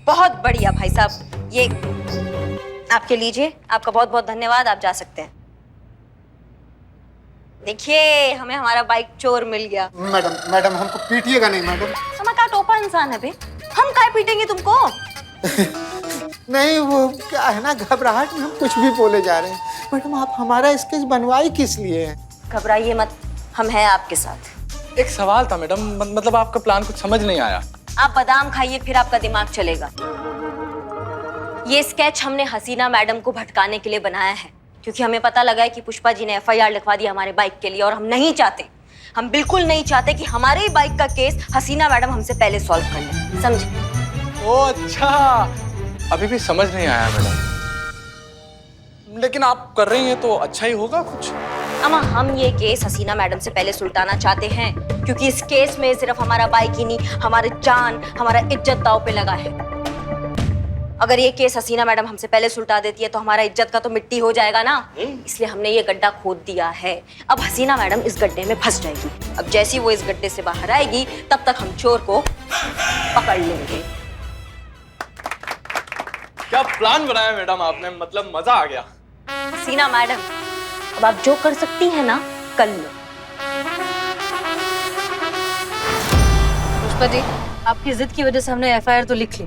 S4: बहुत बढ़िया भाई साहब, ये आपके लीजिए। आपका बहुत बहुत धन्यवाद, आप जा सकते हैं। देखिए हमें हमारा बाइक चोर मिल गया।
S3: मैडम हमको पीटिएगा नहीं मैडम।
S4: हमारा क्या टोपा इंसान है बे, हम काय पीटेंगे तुमको?
S3: नहीं वो क्या है ना, घबराहट में हम कुछ भी बोले जा रहे हैं। मैडम आप हमारा स्केच बनवाई किस लिए है?
S4: घबराइए मत, हम हैं आपके साथ।
S9: एक सवाल था मैडम, मतलब आपका प्लान कुछ समझ नहीं आया।
S4: आप बादाम खाइए फिर आपका दिमाग चलेगा। ये स्केच हमने हसीना मैडम को भटकाने के लिए बनाया है, क्योंकि हमें पता लगा है कि पुष्पा जी ने एफआईआर लिखवा दी हमारे बाइक के लिए, और हम नहीं चाहते, हम बिल्कुल नहीं चाहते कि हमारे ही बाइक का केस हसीना मैडम हमसे पहले सॉल्व कर ले, समझे?
S9: ओ अच्छा, अभी भी समझ नहीं आया मैडम, लेकिन आप कर रही हैं तो अच्छा ही होगा कुछ।
S4: अमा, हम ये केस हसीना मैडम से पहले सुलटाना चाहते हैं, क्योंकि इस केस में सिर्फ हमारा बाइक ही नहीं, हमारी जान, हमारा इज्जत दांव पे लगा है। अगर ये केस हसीना मैडम हमसे पहले सुलटा देती है तो हमारा इज्जत का तो मिट्टी हो जाएगा ना, इसलिए हमने ये गड्ढा खोद दिया है। अब हसीना मैडम इस गड्ढे में फंस जाएगी। अब जैसी वो इस गड्ढे से बाहर आएगी, तब तक हम चोर को पकड़ लेंगे।
S9: क्या प्लान बनाया मैडम आपने, मतलब मजा आ गया।
S4: हसीना मैडम, अब आप जो कर सकती हैं ना, कर लो।
S2: पुष्पा जी, आपकी जिद की वजह से हमने एफआईआर तो लिख ली,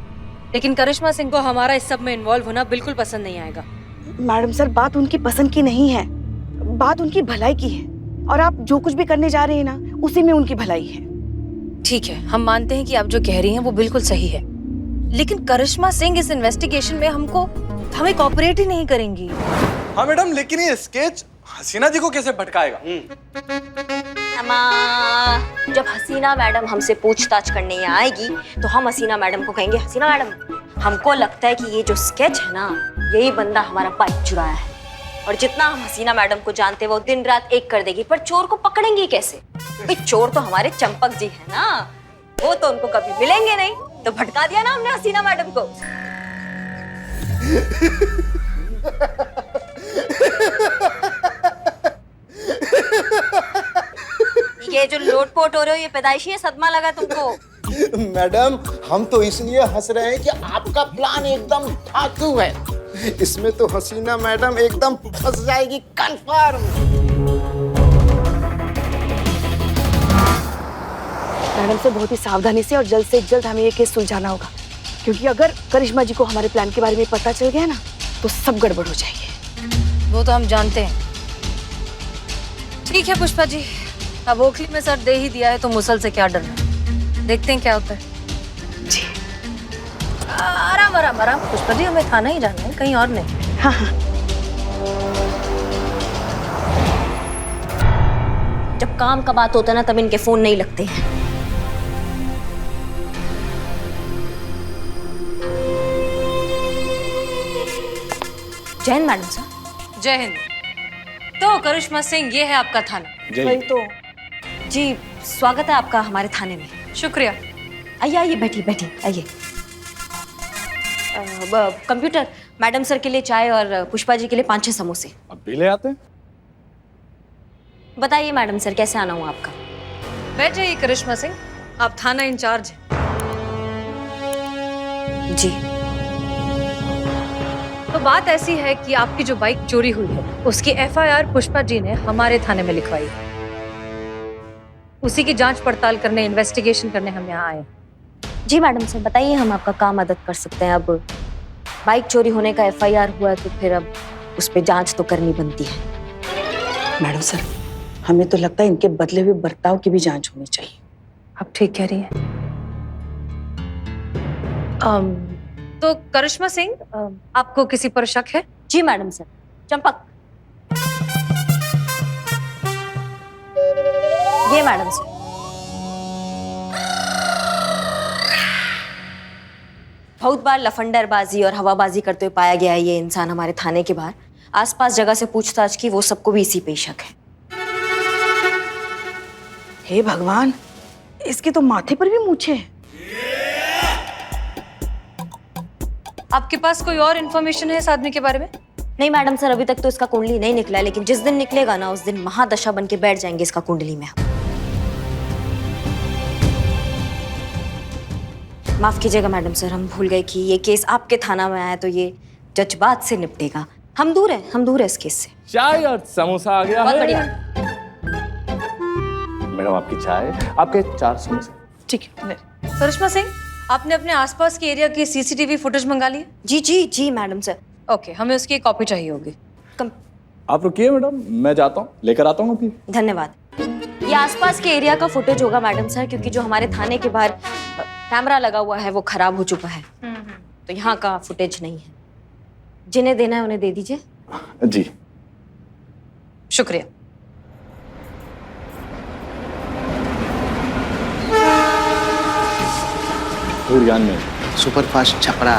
S2: लेकिन करिश्मा सिंह को हमारा इस सब में इन्वॉल्व होना बिल्कुल पसंद नहीं आएगा।
S1: मैडम सर, बात उनकी पसंद की नहीं है, बात उनकी भलाई की है, और आप जो कुछ भी करने जा रहे हैं ना, उसी में उनकी भलाई है।
S2: ठीक है, हम मानते हैं कि आप जो कह रही हैं वो बिल्कुल सही है, लेकिन करिश्मा सिंह इस इन्वेस्टिगेशन में हमें कोऑपरेट ही नहीं करेंगी।
S9: हाँ मैडम, लेकिन ये स्केच हसीना जी को कैसे भटकाएगा?
S4: अम्मा, जब हसीना मैडम हमसे पूछताछ करने यहाँ आएगी तो हम हसीना मैडम को कहेंगे, हसीना मैडम, हमको लगता है कि ये जो स्केच है ना, यही बंदा हमारा बाइक चुराया है। और जितना हम हसीना मैडम को जानते हैं, वो दिन रात एक कर देगी, पर चोर को पकड़ेंगे कैसे? भाई चोर तो हमारे चंपक जी है ना, वो तो उनको कभी मिलेंगे नहीं, तो भटका दिया ना हमने हसीना मैडम को। ये जो लोटपोट हो रहे हो, ये पैदाइशी है, सदमा लगा तुमको?
S3: मैडम, हम तो इसलिए हंस रहे हैं कि आपका प्लान एकदम धातु है। इसमें तो हसीना मैडम एकदम फंस जाएगी, कंफर्म।
S1: मैडम से बहुत ही सावधानी से और जल्द से जल्द हमें ये केस सुलझाना होगा, क्योंकि अगर करिश्मा जी को हमारे प्लान के बारे में पता चल गया ना, तो सब गड़बड़ हो जाएगी।
S2: वो तो हम जानते हैं। ठीक है पुष्पा जी, अब ओखली में सर दे ही दिया है तो मुसल से क्या डरना, देखते हैं क्या होता है।
S1: जी,
S2: आराम आराम आराम पुष्पा जी, हमें थाना ही जाना है, कहीं और नहीं।
S1: हाँ हाँ।
S4: जब काम का बात होता है ना, तब इनके फोन नहीं लगते हैं। जय हिंद मैडम सर।
S2: जय हिंद। तो करिश्मा सिंह, ये है आपका थाना।
S1: वही तो।
S4: जी, स्वागत है आपका हमारे थाने में।
S2: शुक्रिया।
S4: आइए आइए, बैठिए बैठिए, आइए। कंप्यूटर, मैडम सर के लिए चाय और पुष्पा जी के लिए 5-6 समोसे।
S9: अब भी ले आते हैं।
S4: बताइए मैडम सर, कैसे आना हुआ आपका?
S2: बैठ जाइए करिश्मा सिंह, आप थाना इंचार्ज हैं।
S4: जी।
S2: तो बात ऐसी है कि आपकी जो बाइक चोरी हुई है, उसकी एफआईआर पुष्पा जी ने हमारे थाने में लिखवाई है। उसी की जांच पड़ताल करने, इन्वेस्टिगेशन करने हम यहाँ आए।
S4: जी मैडम सर, बताइए, हम आपका काम मदद कर सकते हैं। अब बाइक चोरी होने का एफआईआर हुआ है तो फिर अब उस पर जांच तो करनी बनती है।
S1: मैडम सर, हमें तो लगता है इनके बदले हुए बर्ताव की भी जांच होनी चाहिए।
S2: आप ठीक कह रही हैं। तो करिश्मा सिंह, आपको किसी पर शक है?
S4: जी मैडम सर। चंपक, ये मैडम सर। बहुत बार लफंडरबाजी और हवाबाजी करते हुए पाया गया है ये इंसान हमारे थाने के बाहर। आसपास जगह से पूछताछ की, वो सबको भी इसी पे शक है।
S1: हे भगवान, इसके तो माथे पर भी मूछें हैं।
S2: आपके पास कोई और इन्फॉर्मेशन है इस आदमी के बारे में?
S4: नहीं मैडम सर, अभी तक तो इसका कुंडली नहीं निकला है, लेकिन जिस दिन निकलेगा ना, उस दिन महादशा बन के बैठ जाएंगे इसका कुंडली में। माफ कीजिएगा मैडम सर, हम भूल गए कि ये केस आपके थाना में आया तो ये जज्बात से निपटेगा। हम दूर हैं इस केस से।
S9: चाय और समोसा आ गया
S4: बहुत
S9: है।
S4: बढ़िया।
S9: मैडम आपकी चाय, आपके 4 समोसे।
S2: ठीक है। करिश्मा सिंह, आपने अपने आसपास के एरिया की सीसीटीवी फुटेज मंगा ली है?
S4: जी जी जी मैडम सर।
S2: ओके, हमें उसकी एक कॉपी चाहिए होगी।
S9: आप रुकिए मैडम, मैं जाता हूँ, लेकर आता हूँ अभी।
S4: धन्यवाद। ये आसपास के एरिया का फुटेज होगा मैडम सर, क्योंकि जो हमारे थाने के बाहर कैमरा लगा हुआ है वो खराब हो चुका है, तो यहाँ का फुटेज नहीं है। जिन्हें देना है उन्हें दे दीजिए।
S9: जी।
S2: शुक्रिया।
S9: ज्ञान में
S10: सुपरफास्ट छपरा।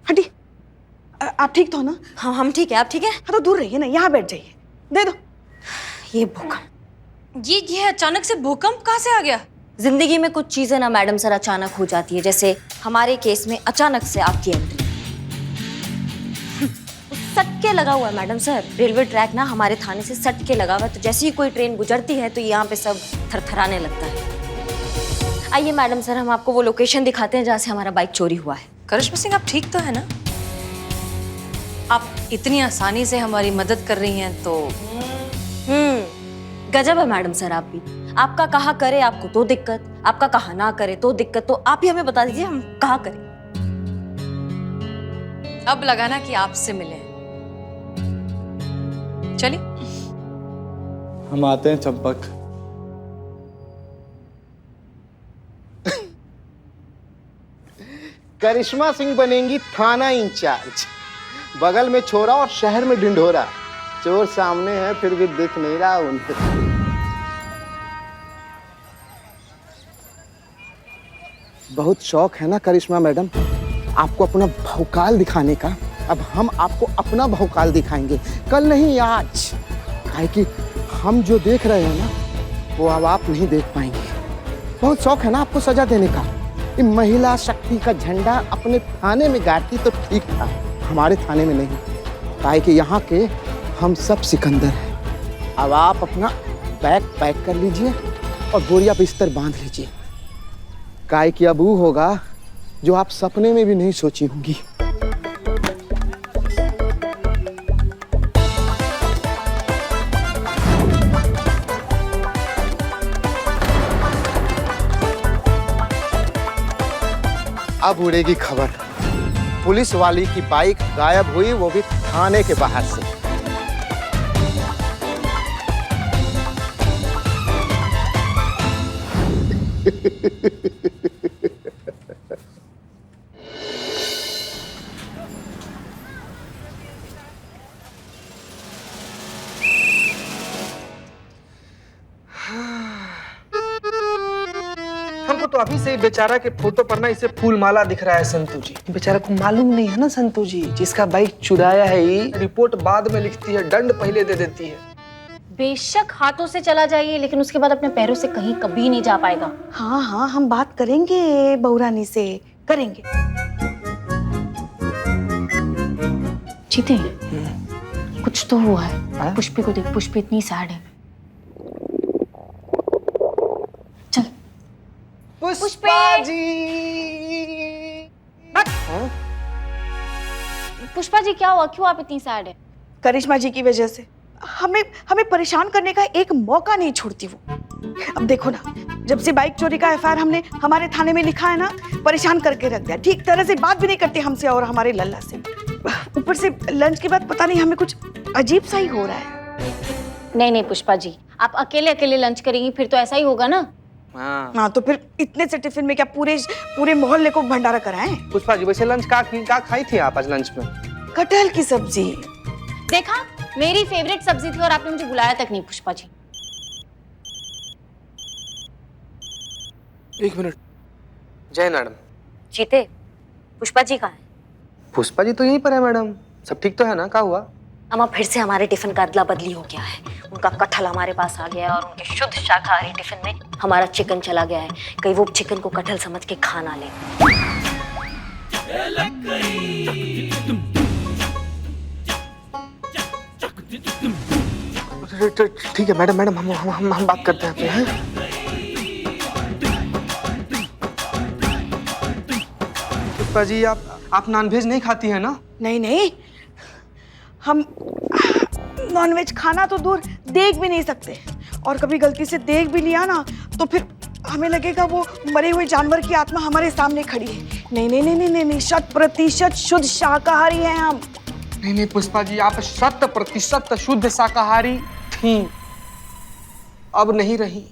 S1: हटी। आप ठीक तो हो ना?
S4: हाँ हम ठीक है, आप ठीक है?
S1: हाँ तो दूर रहिए ना, यहाँ बैठ जाइए। दे दो।
S4: ये भूकंप,
S2: ये अचानक से भूकंप कहाँ से आ गया?
S4: जिंदगी में कुछ चीजें ना मैडम सर अचानक हो जाती है, जैसे हमारे केस में अचानक से आपकी एंट्री। सटके लगा हुआ है मैडम सर, रेलवे ट्रैक ना हमारे थाने से सटके लगा हुआ है, तो जैसे ही कोई ट्रेन गुजरती है तो यहाँ पे सब थरथराने लगता है। आइए मैडम सर, हम आपको वो लोकेशन दिखाते हैं जहाँ से हमारा बाइक चोरी हुआ है।
S2: करिश्मा सिंह, आप ठीक तो है ना? आप इतनी आसानी से हमारी मदद कर रही हैं तो
S4: गजब है मैडम सर आप भी। आपका कहा करे आपको तो दिक्कत, आपका कहा ना करे तो दिक्कत, तो आप ही हमें बता दीजिए हम कहा करें।
S2: अब लगाना कि आपसे मिले। चलिए।
S9: हम आते हैं चंपक।
S3: करिश्मा सिंह बनेंगी थाना इंचार्ज। बगल में छोरा और शहर में ढिंढोरा। चोर सामने है फिर भी दिख नहीं रहा उनको। बहुत शौक है ना करिश्मा मैडम आपको अपना भौकाल दिखाने का। अब हम आपको अपना भौकाल दिखाएंगे, कल नहीं आज। काहे कि हम जो देख रहे हैं ना वो अब आप नहीं देख पाएंगे। बहुत शौक है ना आपको सजा देने का। ये महिला शक्ति का झंडा अपने थाने में गाड़ती तो ठीक था, हमारे थाने में नहीं। काहे कि यहाँ के हम सब सिकंदर हैं। अब आप अपना बैग पैक कर लीजिए और बोरिया बिस्तर बांध लीजिए। काहे कि अब वो होगा जो आप सपने में भी नहीं सोची होंगी। अब उड़ेगी खबर, पुलिस वाली की बाइक गायब हुई, वो भी थाने के बाहर से।
S6: हमको तो अभी से ही बेचारा के फोटो पर ना इसे फूल माला दिख रहा है संतू जी। बेचारा को मालूम नहीं है ना संतू जी, जिसका बाइक चुराया है ये रिपोर्ट बाद में लिखती है, दंड पहले दे देती है।
S8: बेशक हाथों से चला जाइए लेकिन उसके बाद अपने पैरों से कहीं कभी नहीं जा पाएगा।
S1: हाँ हाँ, हम बात करेंगे बहुरानी से, करेंगे।
S8: जीते कुछ तो हुआ है। पुष्पे को देख, पुष्पे इतनी सैड है। चल
S6: पुष्पा जी।
S8: पुष्पा जी क्या हुआ, क्यों आप इतनी सैड है?
S1: करिश्मा जी की वजह से हमें परेशान करने का एक मौका नहीं छोड़ती वो। अब देखो ना, जब से बाइक चोरी का एफआईआर हमने हमारे थाने में लिखा है ना, परेशान करके रख दिया। ठीक तरह से बात भी नहीं करते हमसे और हमारे लल्ला से। ऊपर से लंच के बाद पता नहीं हमें कुछ अजीब सा ही हो रहा है।
S8: नहीं पुष्पा जी, आप अकेले अकेले लंच करेंगी फिर तो ऐसा ही होगा ना।
S1: हाँ तो फिर इतने से टिफिन में क्या पूरे मोहल्ले को भंडारा कराएं?
S6: पुष्पा जी वैसे लंच का खाई थी आप आज लंच में?
S1: कटहल की सब्जी।
S8: देखा, मेरी फेवरेट सब्जी थी और आपने मुझे बुलाया तक नहीं। पुष्पा जी
S6: एक मिनट। जय मैडम।
S4: जीते, पुष्पा जी कहाँ है?
S6: पुष्पा जी तो यहीं पर है मैडम। सब ठीक तो है ना? क्या हुआ?
S4: अम्मा फिर से हमारे टिफिन का अदला बदली हो गया है। उनका कटहल हमारे पास आ गया है और उनके शुद्ध शाकाहारी टिफिन में हमारा चिकन चला गया है। कहीं वो चिकन को कटहल समझ के खा ना ले।
S6: ठीक है मैडम, मैडम हम बात करते हैं हैं? पुष्पा जी आप नॉनवेज नहीं खाती है ना?
S1: नहीं नहीं, हम नॉनवेज खाना तो दूर देख भी नहीं सकते, और कभी गलती से देख भी लिया ना तो फिर हमें लगेगा वो मरे हुए जानवर की आत्मा हमारे सामने खड़ी है। नहीं नहीं नहीं नहीं नहीं, 100% शुद्ध शाकाहारी हैं हम।
S6: नहीं पुष्पा जी, आप 100% शुद्ध शाकाहारी थी, अब नहीं रही।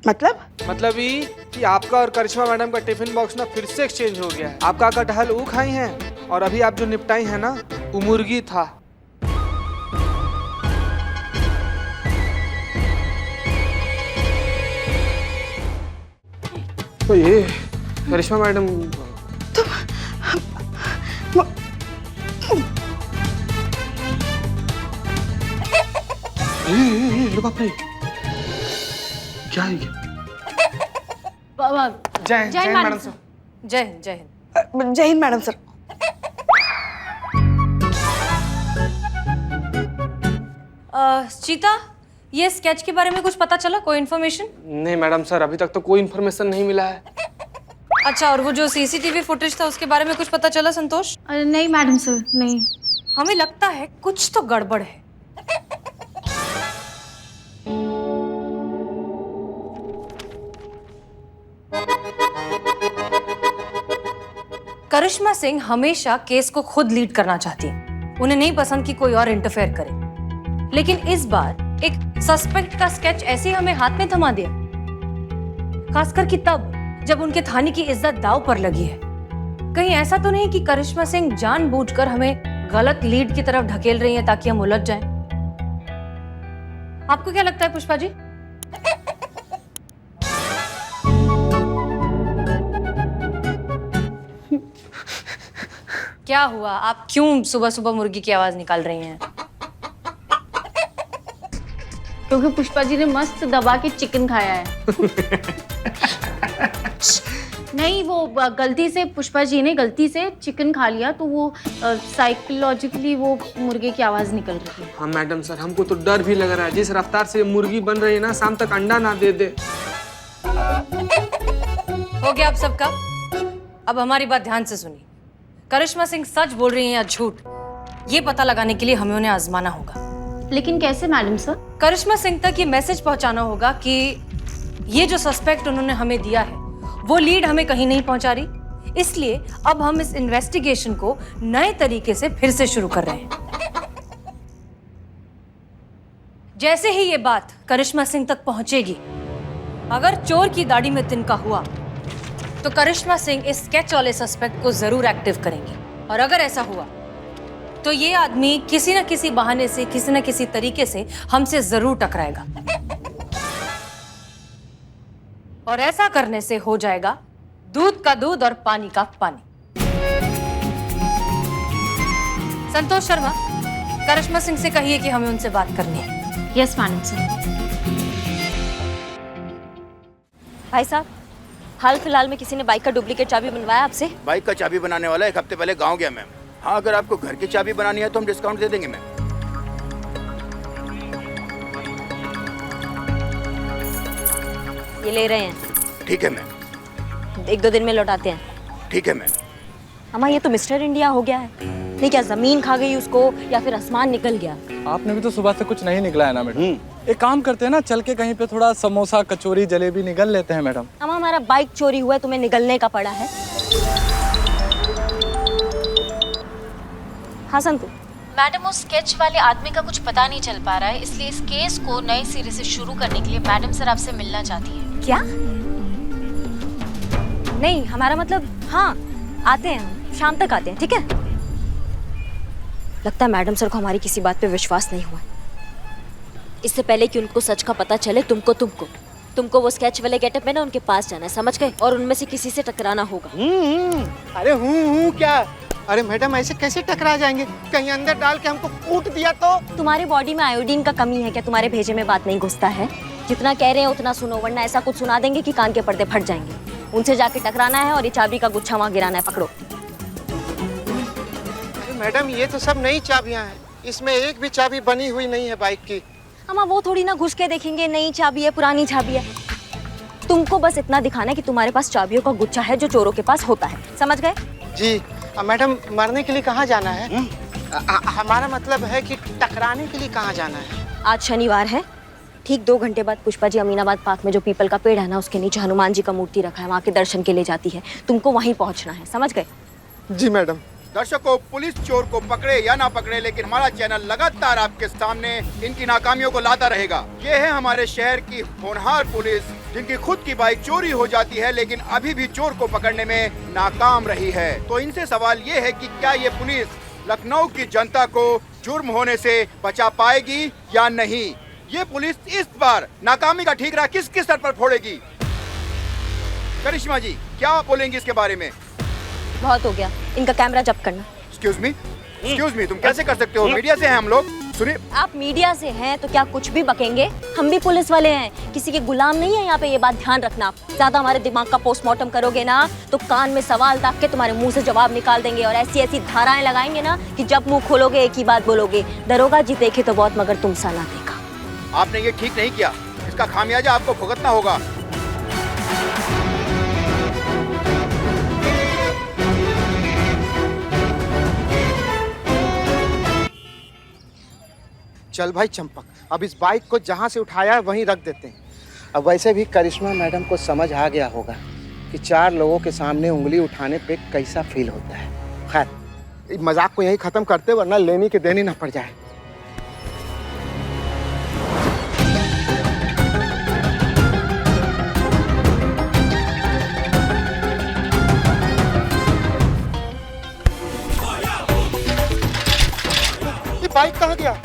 S12: मतलब ये कि आपका और करिश्मा मैडम का टिफिन बॉक्स ना फिर से एक्सचेंज हो गया है। आपका कटहल वो खाई हैं और अभी आप जो निपटाई है ना वो मुर्गी था।
S6: तो ये करिश्मा मैडम ये बाप रे, क्या है ये? जय हिंद मैडम सर।
S2: जय हिंद, जय हिंद।
S1: जय हिंद मैडम सर।
S2: चीता, ये स्केच के बारे में कुछ पता चला? कोई इन्फॉर्मेशन?
S6: नहीं मैडम सर, अभी तक तो कोई इन्फॉर्मेशन नहीं मिला है।
S2: अच्छा, और वो जो सीसीटीवी फुटेज था उसके बारे में कुछ पता चला संतोष?
S8: नहीं मैडम सर, नहीं।
S2: हमें लगता है कुछ तो गड़बड़ है। करिश्मा सिंह हमेशा केस को खुद लीड करना चाहती है। उन्हें नहीं पसंद कि कोई और इंटरफेयर करे, लेकिन इस बार एक सस्पेक्ट का स्केच ऐसे ही हमें हाथ में थमा दिया, खासकर कि तब जब उनके थाने की इज्जत दांव पर लगी है। कहीं ऐसा तो नहीं कि करिश्मा सिंह जानबूझकर हमें गलत लीड की तरफ ढकेल रही हैं ताकि हम उलझ जाएं? आपको क्या लगता है पुष्पा जी? क्या हुआ? आप क्यों सुबह सुबह मुर्गी की आवाज निकाल रही हैं?
S8: क्योंकि पुष्पा जी ने मस्त दबा के चिकन खाया है। नहीं, वो गलती से पुष्पा जी ने गलती से चिकन खा लिया, तो वो साइकोलॉजिकली वो मुर्गे की आवाज निकल रही है।
S6: हाँ मैडम सर, हमको तो डर भी लग रहा है। जिस रफ्तार से मुर्गी बन रही है ना, शाम तक अंडा ना दे दे।
S2: हो गया आप सबका? अब हमारी बात ध्यान से सुनिए। करिश्मा सिंह सच बोल रही हैं या झूठ, ये पता लगाने के लिए हमें उन्हें आजमाना होगा।
S8: लेकिन कैसे मैडम सर?
S2: करिश्मा सिंह तक ये मैसेज पहुंचाना होगा कि ये जो सस्पेक्ट उन्होंने हमें दिया है वो लीड हमें कहीं नहीं पहुंचा रही। इसलिए अब हम इस इन्वेस्टिगेशन को नए तरीके से फिर से शुरू कर रहे हैं। जैसे ही ये बात करिश्मा सिंह तक पहुंचेगी, अगर चोर की दाढ़ी में तिनका हुआ तो करिश्मा सिंह इस स्केच वाले सस्पेक्ट को जरूर एक्टिव करेंगी, और अगर ऐसा हुआ तो ये आदमी किसी न किसी बहाने से, किसी न किसी तरीके से हमसे जरूर टकराएगा, और ऐसा करने से हो जाएगा दूध का दूध और पानी का पानी। संतोष शर्मा, करिश्मा सिंह से कहिए कि हमें उनसे बात करनी है।
S8: Yes madam sir.
S4: भाई साहब, हाल फिलहाल में किसी ने बाइक का डुप्लीकेट चाबी बनवाया आपसे?
S11: बाइक का चाबी बनाने वाला 1 हफ्ते पहले गांव गया मैम। हाँ, अगर आपको घर की चाबी बनानी है तो हम डिस्काउंट दे देंगे मैम।
S4: ये ले रहे हैं।
S11: ठीक है मैम।
S4: 1-2 दिन में लौटाते हैं।
S11: ठीक है मैम।
S4: अम्मा, ये तो मिस्टर इंडिया हो गया है। नहीं, क्या जमीन खा गई उसको या फिर आसमान निकल गया?
S9: आपने भी तो सुबह से कुछ नहीं निकला है ना मैडम। एक काम करते हैं ना, चल के कहीं पे थोड़ा समोसा कचौरी जलेबी निगल लेते हैं मैडम।
S4: अम्मा, हमारा बाइक चोरी हुआ है, तुम्हें निगलने का पड़ा है? हाँ संतु।
S7: मैडम, उस स्केच वाले आदमी का कुछ पता नहीं चल पा रहा है, इसलिए इस केस को नए सिरे से शुरू करने के लिए मैडम सर आपसे मिलना चाहती हैं।
S4: क्या? नहीं, हमारा मतलब, हाँ आते हैं, शाम तक आते हैं, ठीक है? लगता है मैडम सर को हमारी किसी बात पे विश्वास नहीं हुआ। इससे पहले कि उनको सच का पता चले, तुमको वो स्केच वाले गेटअप में ना उनके पास जाना है, समझ गए? और उनमें से किसी से टकराना होगा।
S3: अरे हूँ क्या, अरे मैडम ऐसे कैसे टकरा जाएंगे? कहीं अंदर डाल के हमको कूट दिया तो?
S4: तुम्हारे बॉडी में आयोडीन का कमी है क्या? तुम्हारे भेजे में बात नहीं घुसता है? जितना कह रहे हैं उतना सुनो, वरना ऐसा कुछ सुना देंगे कि कान के पर्दे फट जाएंगे। उनसे जाके टकराना है और ये चाबी का गुच्छा वहाँ गिराना है। पकड़ो।
S3: मैडम ये तो सब नई चाबियां हैं, इसमें एक भी चाबी बनी हुई नहीं है बाइक की।
S4: हम वो थोड़ी ना घुस के देखेंगे नई चाबी है पुरानी चाबी है। तुमको बस इतना दिखाना है कि तुम्हारे पास चाबियों का गुच्छा है जो चोरों के पास होता है। समझ गए?
S3: जी मैडम, मरने के लिए कहाँ जाना है? हमारा मतलब है कि टकराने के लिए कहाँ जाना है?
S4: आज शनिवार है, ठीक 2 घंटे बाद पुष्पा जी अमीनाबाद पार्क में जो पीपल का पेड़ है ना, उसके नीचे हनुमान जी का मूर्ति रखा है, वहाँ के दर्शन के लिए जाती है। तुमको वहीं पहुँचना है। समझ गए?
S3: जी मैडम।
S11: दर्शकों, पुलिस चोर को पकड़े या ना पकड़े, लेकिन हमारा चैनल लगातार आपके सामने इनकी नाकामियों को लाता रहेगा। ये है हमारे शहर की होनहार पुलिस, जिनकी खुद की बाइक चोरी हो जाती है लेकिन अभी भी चोर को पकड़ने में नाकाम रही है। तो इनसे सवाल ये है कि क्या ये पुलिस लखनऊ की जनता को जुर्म होने से बचा पाएगी या नहीं? ये पुलिस इस बार नाकामी का ठीकरा किस किस सर पर फोड़ेगी? करिश्मा जी, क्या आप बोलेंगी इसके बारे में?
S4: बहुत हो गया, इनका कैमरा जब्त करना।
S11: एक्सक्यूज मी, तुम कैसे कर सकते हो? मीडिया से हैं हम लोग। सुनिए,
S4: आप मीडिया से हैं तो क्या कुछ भी बकेंगे? हम भी पुलिस वाले हैं, किसी के गुलाम नहीं है यहाँ पे। ये बात ध्यान रखना। आप ज्यादा हमारे दिमाग का पोस्टमार्टम करोगे ना तो कान में सवाल दाग के तुम्हारे मुंह से जवाब निकाल देंगे और ऐसी ऐसी धाराएं लगाएंगे ना कि जब मुंह खोलोगे एक ही बात बोलोगे, दरोगा जी देखे तो बहुत मगर तुम सा ना देखा।
S11: आपने ये ठीक नहीं किया, इसका खामियाजा आपको भुगतना होगा।
S3: चल भाई चंपक, अब इस बाइक को जहाँ से उठाया है वहीं रख देते हैं। अब वैसे भी करिश्मा मैडम को समझ आ गया होगा कि 4 लोगों के सामने उंगली उठाने पे कैसा फील होता है। खैर, मजाक को यहीं खत्म करते वरना लेनी के देनी ना पड़ जाए। ये बाइक कहाँ गया?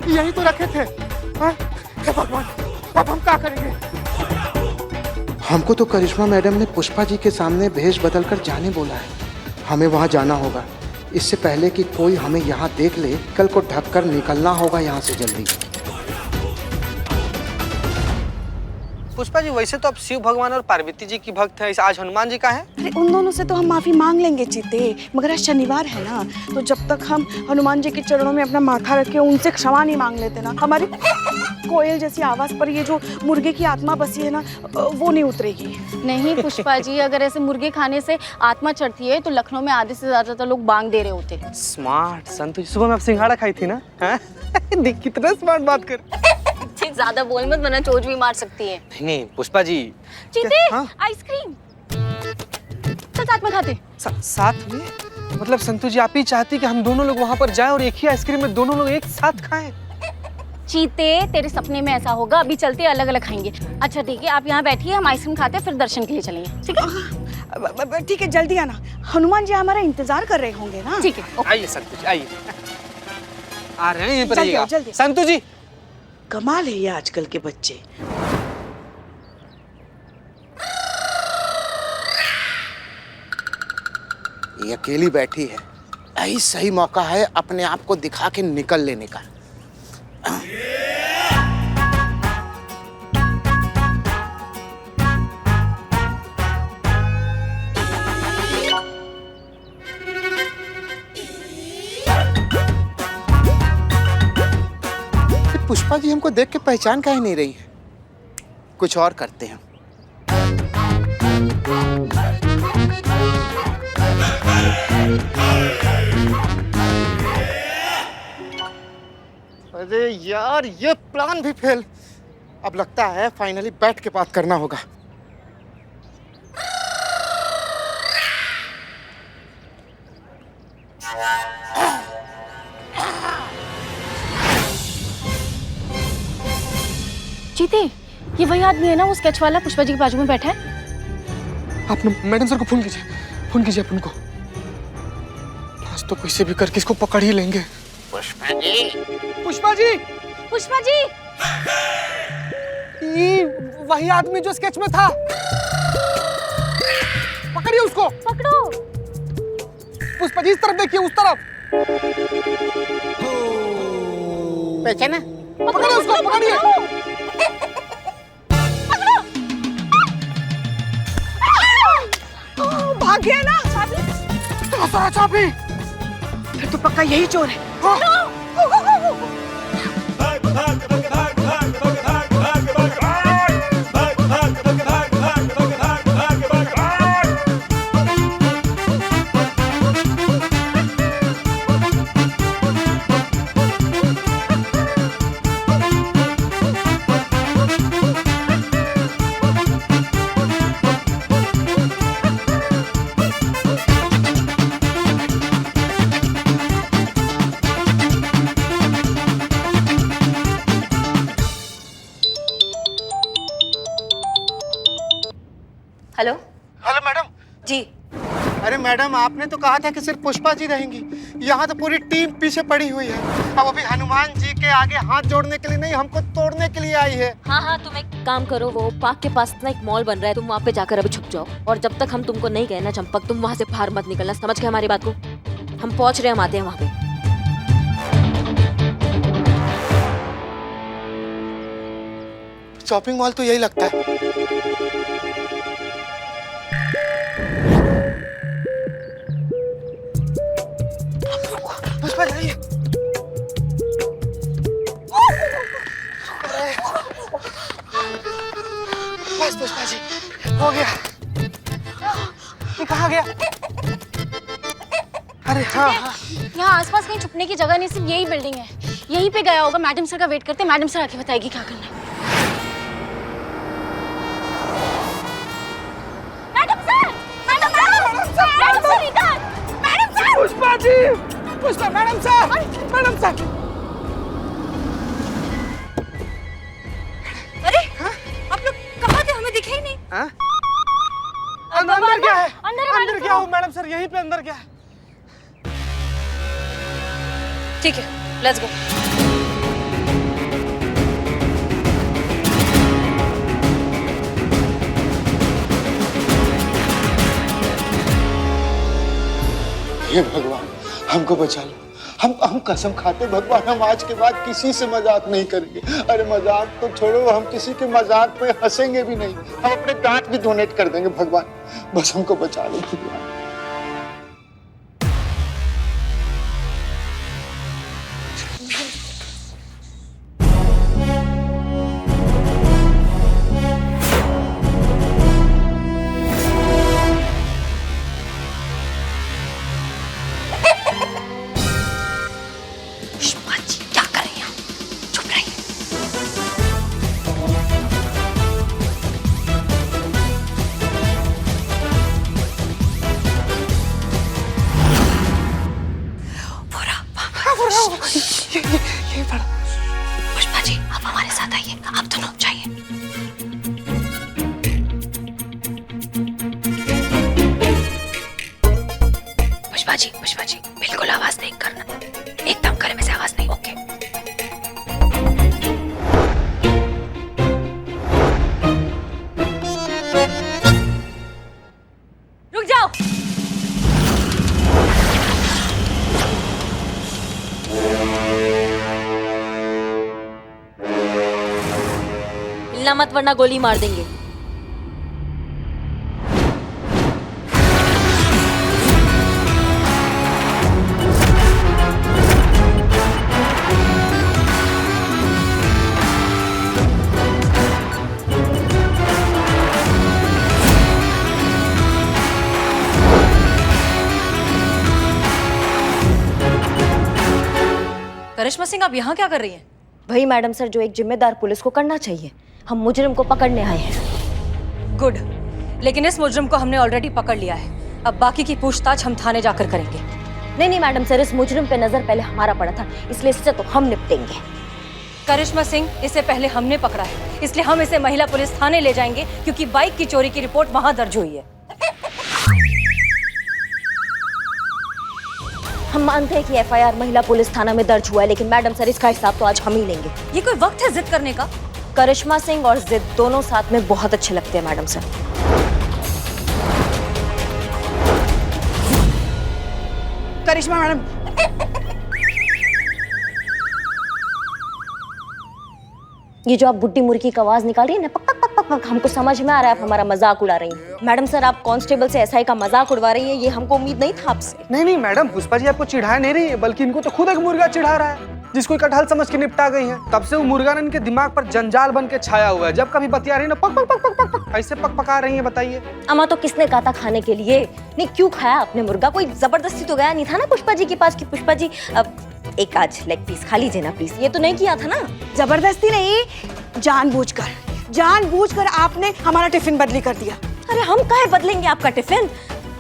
S3: यहीं तो रखे थे। हाँ? हे भगवान, अब हम क्या करेंगे? हमको तो करिश्मा मैडम ने पुष्पा जी के सामने भेष बदलकर जाने बोला है। हमें वहाँ जाना होगा इससे पहले कि कोई हमें यहाँ देख ले। कल को ढककर निकलना होगा यहाँ से जल्दी।
S6: पुष्पा जी, वैसे तो आप शिव भगवान और पार्वती जी की भक्त हैं, आज हनुमान जी का है।
S1: अरे उन दोनों से तो हम माफी मांग लेंगे चीते, मगर आज शनिवार है ना, तो जब तक हम हनुमान जी के चरणों में अपना माथा रखे उनसे क्षमा नहीं मांग लेते ना, हमारी कोयल जैसी आवाज पर ये जो मुर्गे की आत्मा बसी है ना, वो नहीं उतरेगी।
S8: नहीं पुष्पा जी, अगर ऐसे मुर्गे खाने से आत्मा चढ़ती है तो लखनऊ में आधे से ज्यादा लोग बांग दे रहे होते।
S6: स्मार्ट संतु, सुबह में आप सिंघाड़ा खाई थी ना? देख कितना स्मार्ट बात कर।
S4: ठीक, ज्यादा बोल मत वरना चोट भी मार सकती है।
S6: नहीं पुष्पा जी।
S8: चीते, आइसक्रीम चल साथ में खाते।
S6: साथ में? मतलब संतु जी आप ही चाहती कि हम दोनों लोग वहाँ पर जाएं और एक ही आइसक्रीम में दोनों लोग एक साथ खाएं?
S8: चीते, तेरे सपने में ऐसा होगा, अभी चलते अलग अलग खाएंगे। अच्छा ठीक है, आप यहाँ बैठिए, हम आइसक्रीम खाते हैं फिर दर्शन के लिए चलेंगे। ठीक है?
S1: ठीक है, जल्दी आना, हनुमान जी हमारा इंतजार कर रहे होंगे ना।
S8: ठीक है,
S6: आइए संतु जी, आइए। आ रहे हैं यहीं पर
S1: जल्दी
S6: रहिएगा।
S1: आओ, जल्दी।
S6: संतु जी,
S1: कमाल है ये आजकल के बच्चे।
S3: ये अकेली बैठी है, यही सही मौका है अपने आप को दिखा के निकल लेने का। पुष्पा जी हमको देख के पहचान काहे नहीं रही है? कुछ और करते हैं। अरे यार, ये प्लान भी फेल। अब लगता है फाइनली बैठ के बात करना होगा।
S8: चीते, ये वही आदमी है ना वो स्केच वाला पुष्पा जी के बाजू में बैठा है?
S6: आप मैडम सर को फोन कीजिए अपन को। आज तो कैसे भी करके इसको पकड़ ही लेंगे।
S3: पुष्पा जी,
S6: पुष्पा जी,
S8: पुष्पा जी,
S6: ये वही आदमी जो स्केच में था, पकड़िए उसको।
S8: पकड़ो।
S3: पुष्पा जी इस तरफ देखिए, उस तरफ। पहचाना? पकड़िए उसको, पकड़िए।
S1: भाग गया ना
S3: सारा चाबी।
S1: फिर तो पक्का यही चोर है।
S4: Hello
S3: hello madam.
S4: जी।
S3: अरे मैडम, आपने तो कहा था कि सिर्फ पुष्पा जी रहेंगी। यहाँ तो पूरी टीम पीछे पड़ी हुई है। अब अभी हनुमान जी के आगे हाथ जोड़ने के लिए नहीं, हमको तोड़ने के लिए आई है।
S4: हाँ, तुम एक काम करो, वो पार्क के पास ना एक मॉल बन रहा है, तुम वहाँ पे जाकर अभी छुप जाओ। और जब तक हम तुमको नहीं गए ना चंपक, तुम वहाँ से बाहर मत निकलना, समझ गए हमारी बात को? हम पहुँच रहे हैं, हम आते हैं वहाँ पे।
S3: शॉपिंग मॉल तो यही लगता है। पुष्पा जाइए। बस पुष्पा जी, हो गया। ये कहाँ गया? अरे हाँ,
S8: यहाँ आसपास कहीं छुपने की जगह नहीं, सिर्फ यही बिल्डिंग है। यहीं पे गया होगा। मैडम सर का वेट करते, मैडम सर आके बताएगी क्या करना है।
S3: Pushpa ji, Pushpa madam sir, madam sir.
S2: अरे आप लोग कहाँ थे? हमें दिखे ही नहीं।
S3: अंदर क्या है?
S8: अंदर
S3: क्या हो मैडम सर? यहीं पे अंदर क्या है?
S2: ठीक है, लेट्स गो।
S3: हे भगवान, हमको बचा लो। हम कसम खाते भगवान, हम आज के बाद किसी से मजाक नहीं करेंगे। अरे मजाक तो छोड़ो, हम किसी के मजाक पे हंसेंगे भी नहीं। हम अपने दांत भी डोनेट कर देंगे भगवान, बस हमको बचा लो भगवान।
S4: पुष्पा जी, आप हमारे साथ आइए, आप दोनों जाइए। पुष्पा जी, बिल्कुल आवाज नहीं करना, एकदम करे में से आवाज नहीं। ओके। रुक जाओ। हिलना मत वरना गोली मार देंगे।
S2: करिश्मा सिंह, आप यहाँ क्या कर रही हैं?
S4: वही मैडम सर जो एक जिम्मेदार पुलिस को करना चाहिए। हम मुजरिम को पकड़ने आए हैं।
S2: गुड, लेकिन इस मुजरिम को हमने ऑलरेडी पकड़ लिया है। अब बाकी की पूछताछ हम थाने जाकर करेंगे।
S4: नहीं मैडम सर, इस मुजरिम पे नजर पहले हमारा पड़ा था, इसलिए इससे तो हम निपटेंगे।
S2: करिश्मा सिंह, इसे पहले हमने पकड़ा है, इसलिए हम इसे महिला पुलिस थाने ले जाएंगे, क्योंकि बाइक की चोरी की रिपोर्ट वहां दर्ज हुई है।
S4: हम मानते हैं कि एफआईआर महिला पुलिस थाना में दर्ज हुआ है, लेकिन मैडम सर इसका हिसाब तो आज हम ही लेंगे।
S2: ये कोई वक्त है जिद करने का?
S4: करिश्मा सिंह और जिद दोनों साथ में बहुत अच्छे लगते हैं मैडम सर।
S1: करिश्मा मैडम,
S4: ये जो आप बुड्ढी मुर्गी की आवाज निकाल रही है ना, पक पक पक पक पक, हमको समझ में आ रहा है आप हमारा मजाक उड़ा रही हैं। मैडम सर, आप कांस्टेबल से एसआई का मजाक उड़वा रही हैं, ये हमको उम्मीद नहीं था आपसे।
S6: नहीं नहीं मैडम, पुष्पा जी आपको चिढ़ा नहीं रही है, बल्कि इनको तो खुद एक मुर्गा चिढ़ा रहा है जिसको कटहल समझ के निपटा गई है। तब से वो मुर्गा ने इनके दिमाग पर जंजाल बन के छाया हुआ है। जब कभी बतिया रही है ना, पक पक पक पक पक पक ऐसे पक पका रही है। बताइए
S4: अम्मा, तो किसने कहा था खाने के लिए? नहीं, क्यों खाया आपने मुर्गा? कोई जबरदस्ती तो गया नहीं था ना पुष्पा जी के पास कि पुष्पा जी अब एक आज लेग पीस खा लीजिए ना प्लीज? ये तो नहीं किया था ना?
S1: जबरदस्ती नहीं, जानबूझकर आपने हमारा टिफिन बदली कर दिया।
S4: अरे हम काहे बदलेंगे आपका टिफिन?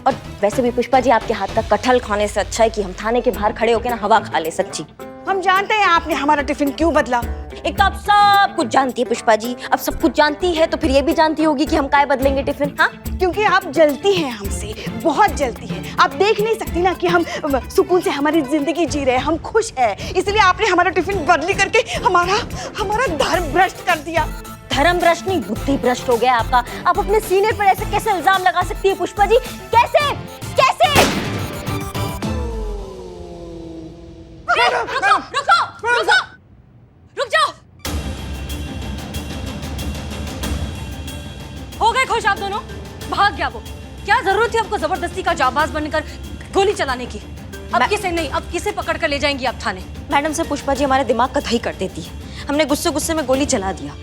S4: और वैसे भी पुष्पा जी, आपके हाथ का कटहल खाने से अच्छा है कि हम थाने के बाहर खड़े होकर ना हवा खा ले। सच्ची
S1: हम जानते हैं आपने हमारा टिफिन क्यों बदला।
S4: एक तो आप सब कुछ जानती है पुष्पा जी, अब सब कुछ जानती है तो फिर ये भी जानती होगी कि हम काहे बदलेंगे टिफिन। हाँ,
S1: क्योंकि आप जलती हैं हमसे, बहुत जलती हैं। आप देख नहीं सकती ना कि हम सुकून से हमारी जिंदगी जी रहे हैं, हम खुश हैं, इसलिए आपने हमारा टिफिन बदली करके हमारा धर्म भ्रष्ट कर दिया।
S4: धर्म भ्रष्ट नहीं, बुद्धि भ्रष्ट हो गया आपका। आप अपने सीनियर पर ऐसे कैसे इल्जाम लगा सकती है पुष्पा जी? कैसे कैसे?
S2: रुक जाओ। हो गए खुश आप दोनों? भाग गया वो। क्या जरूरत थी आपको जबरदस्ती का जाबाज बनकर गोली चलाने की? अब किसे नहीं, अब किसे पकड़ कर ले जाएंगी आप थाने?
S4: मैडम से पुष्पा जी हमारे दिमाग का दही कर देती है। हमने गुस्से गुस्से में गोली चला दिया।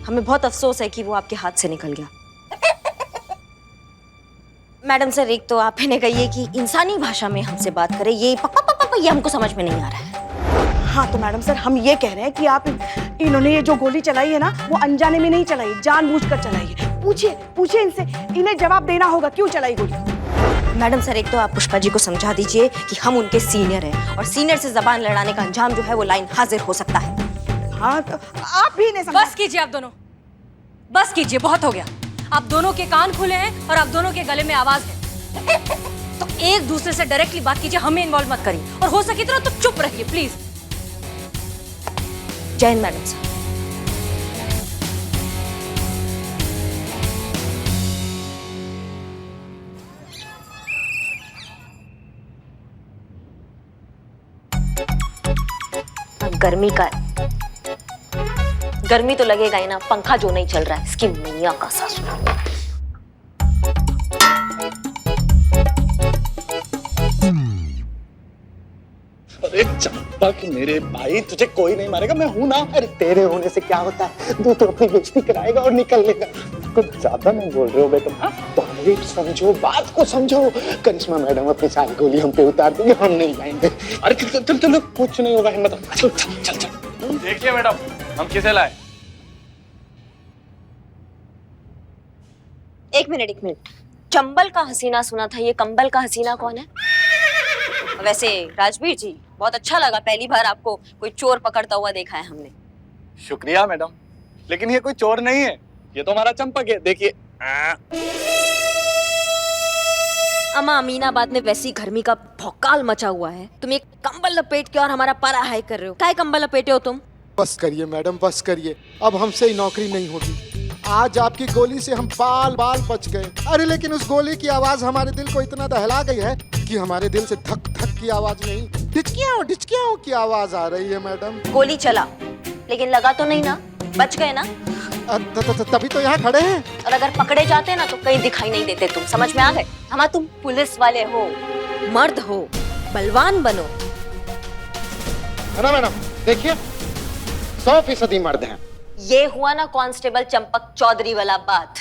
S4: हमें बहुत अफसोस है कि वो आपके हाथ से निकल गया। मैडम सर, एक तो आप इन्हें कहिए कि इंसानी भाषा में हमसे बात करें, ये ये हमको समझ में नहीं आ रहा है।
S1: हाँ तो मैडम सर, हम ये कह रहे हैं कि आप इन्होंने ये जो गोली चलाई है ना, वो अनजाने में नहीं चलाई, जानबूझकर चलाई है। पूछिए इनसे, इन्हें जवाब देना होगा क्यों चलाई गोली।
S4: मैडम सर, एक तो आप पुष्पा जी को समझा दीजिए कि हम उनके सीनियर हैं और सीनियर से जबान लड़ाने का अंजाम जो है वो लाइन हाजिर हो सकता है।
S1: हाँ तो आप भी नहीं समझा।
S2: बस कीजिए आप दोनों, बस कीजिए, बहुत हो गया। आप दोनों के कान खुले हैं और आप दोनों के गले में आवाज है। तो एक दूसरे से डायरेक्टली बात कीजिए, हमें इन्वॉल्व मत करिए, और हो सके तो चुप रहिए प्लीज।
S4: जय हिंद मैडम सर। गर्मी तो लगेगा ही ना, पंखा जो नहीं चल रहा है, इसकी मैया का ससुर।
S3: अरे चंपक मेरे भाई, तुझे कोई नहीं मारेगा, मैं हूं ना। अरे तेरे होने से क्या होता है, तू तो अपनी बेइज्जती कराएगा और निकल लेगा। कुछ ज्यादा नहीं बोल रहे हो बेटा, पॉइंट समझो, बात को समझो। करिश्मा मैडम अपनी सारी गोली हम पे उतार देंगे, हम नहीं जाएंगे। अरे चल चल, कुछ नहीं होगा, हिम्मत चल चल चल।
S9: देखिए मैडम, हम किसे लाए?
S4: एक मिनट, चंबल का हसीना सुना था, ये कंबल का हसीना कौन है? वैसे राजवीर जी, बहुत अच्छा लगा, पहली बार आपको कोई चोर पकड़ता हुआ देखा है हमने।
S9: शुक्रिया मैडम, लेकिन ये कोई चोर नहीं है, ये तो हमारा चंपक है। देखिए
S4: अम्मा, अमीनाबाद में वैसी गर्मी का भौकाल मचा हुआ है, तुम एक कंबल लपेट के और हमारा पारा हाई कर रहे हो। क्या कंबल लपेटे हो तुम?
S3: बस करिए मैडम, बस करिए, अब हमसे ही नौकरी नहीं होगी। आज आपकी गोली से हम बाल बच गए। अरे लेकिन उस गोली की आवाज हमारे दिल को इतना दहला गई है कि हमारे दिल से धक धक की आवाज नहीं, डिचकियां की आवाज आ रही है मैडम।
S4: गोली चला, लेकिन लगा तो नहीं ना? बच गए ना?
S3: तभी तो यहाँ खड़े हैं।
S4: और अगर पकड़े जाते ना तो कहीं दिखाई नहीं देते। तुम समझ में आ गए? हमारा तुम पुलिस वाले हो, मर्द हो, बलवान बनो।
S3: है ना मैडम? देखिए 100% मर्द हैं।
S4: ये हुआ ना कांस्टेबल चंपक चौधरी वाला बात।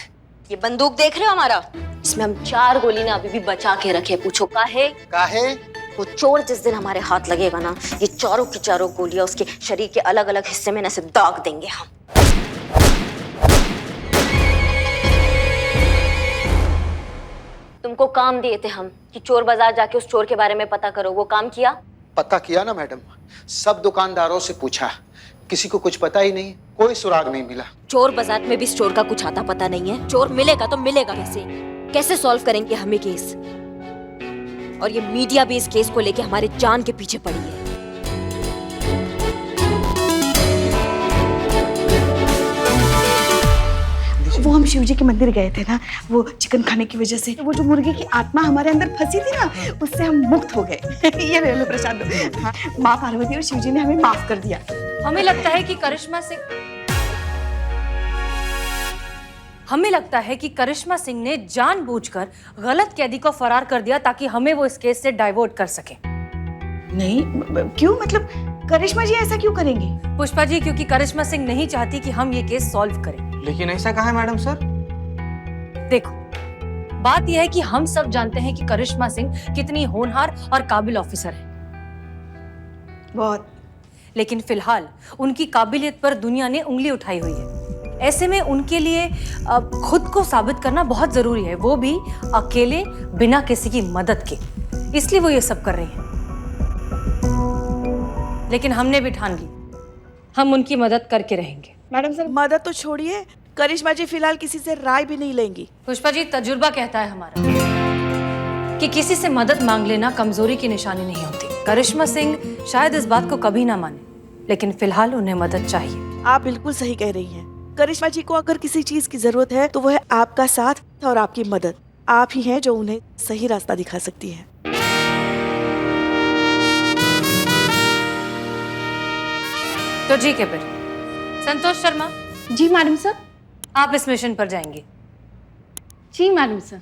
S4: ये बंदूक देख रहे हो हमारा, इसमें हम 4 गोली ना अभी भी बचा के रखे। पूछो काहे? वो चोर जिस दिन हमारे हाथ लगेगा ना, ये चारों की चारों गोलियां उसके शरीर के अलग अलग हिस्से में ना से दाग देंगे हम। तुमको काम दिए थे हम कि चोर बाजार जाके उस चोर के बारे में पता करो, वो काम किया?
S10: पता किया ना मैडम, सब दुकानदारों से पूछा, किसी को कुछ पता ही नहीं, कोई सुराग नहीं मिला।
S4: चोर बाजार में भी इस चोर का कुछ आता पता नहीं है। चोर मिलेगा तो मिलेगा कैसे सॉल्व करेंगे हम ये केस? और ये मीडिया भी इस केस को लेके हमारे जान के पीछे पड़ी है।
S1: वो हम हम शिव जी के मंदिर गए थे ना, वो चिकन खाने की वजह से वो जो मुर्गे की आत्मा हमारे अंदर फंसी थी ना, उससे हम मुक्त हो गए। ये ले लो प्रसाद। हाँ, माँ पार्वती और शिव जी ने हमें माफ कर दिया।
S2: हमें लगता है कि करिश्मा सिंह ने जानबूझकर गलत कैदी को फरार कर दिया ताकि हमें वो इस केस से डाइवर्ट कर सके।
S1: नहीं, क्यों? मतलब करिश्मा जी ऐसा क्यों करेंगी?
S2: पुष्पा जी, क्योंकि करिश्मा सिंह नहीं चाहती कि हम ये केस सॉल्व करें।
S12: लेकिन ऐसा कहा है मैडम सर?
S2: देखो, बात यह है कि हम सब जानते हैं कि करिश्मा सिंह कितनी होनहार और काबिल ऑफिसर है।
S1: बहुत।
S2: लेकिन फिलहाल उनकी काबिलियत पर दुनिया ने उंगली उठाई हुई है। ऐसे में उनके लिए खुद को साबित करना बहुत जरूरी है, वो भी अकेले, बिना किसी की मदद के। इसलिए वो ये सब कर रही हैं। लेकिन हमने भी ठान ली, हम उनकी मदद करके रहेंगे।
S1: मैडम सर, मदद तो छोड़िए, करिश्मा जी फिलहाल किसी से राय भी नहीं लेंगी।
S2: पुष्पा जी, तजुर्बा कहता है हमारा कि किसी से मदद मांग लेना कमजोरी की निशानी नहीं होती। करिश्मा सिंह शायद इस बात को कभी ना माने, लेकिन फिलहाल उन्हें मदद चाहिए।
S1: आप बिल्कुल सही कह रही हैं। करिश्मा जी को अगर किसी चीज की जरूरत है तो वो है आपका साथ और आपकी मदद। आप ही हैं जो उन्हें सही रास्ता दिखा सकती हैं।
S2: तो ठीक है फिर, संतोष शर्मा।
S8: जी मैडम सर।
S2: आप इस मिशन पर जाएंगे।
S8: जी madam sir.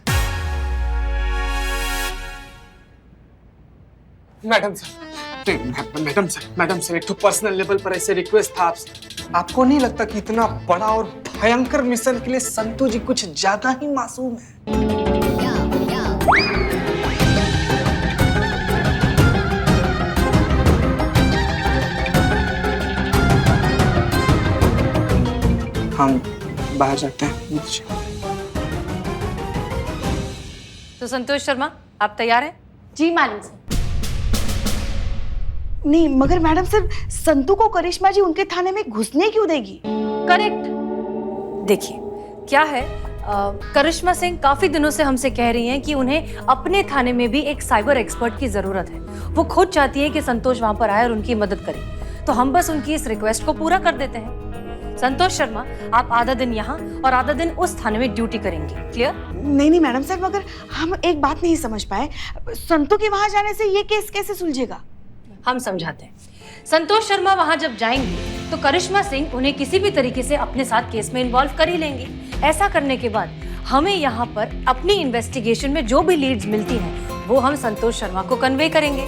S12: Madam sir, madam sir, एक तो पर्सनल लेवल पर ऐसे रिक्वेस्ट था आपसे। आपको नहीं लगता कि इतना बड़ा और भयंकर मिशन के लिए संतू जी कुछ ज्यादा ही मासूम है? हम बाहर जाते हैं।
S2: तो संतोष शर्मा, आप तैयार हैं?
S8: जी मैडम सर।
S1: नहीं, मगर मैडम सर, संतू को करिश्मा जी उनके थाने में घुसने क्यों देगी?
S2: करेक्ट। देखिए, क्या है, करिश्मा सिंह काफी दिनों से हमसे कह रही हैं कि उन्हें अपने थाने में भी एक साइबर एक्सपर्ट की जरूरत है। वो खुद चाहती है कि संतोष वहां पर आए और उनकी मदद करे। तो हम बस उनकी इस रिक्वेस्ट को पूरा कर देते हैं। संतोष शर्मा, आप आधा दिन यहाँ और आधा दिन उस थाने में ड्यूटी करेंगे। क्लियर?
S1: नहीं मैडम सर, मगर हम एक बात नहीं समझ पाए, संतू के वहां जाने से ये केस कैसे सुलझेगा?
S2: हम समझाते हैं। संतोष शर्मा वहां जब जाएंगे तो करिश्मा सिंह उन्हें किसी भी तरीके से अपने साथ केस में इन्वॉल्व कर ही लेंगे। ऐसा करने के बाद हमें यहाँ पर अपनी इन्वेस्टिगेशन में जो भी लीड्स मिलती हैं वो हम संतोष शर्मा को कन्वे करेंगे।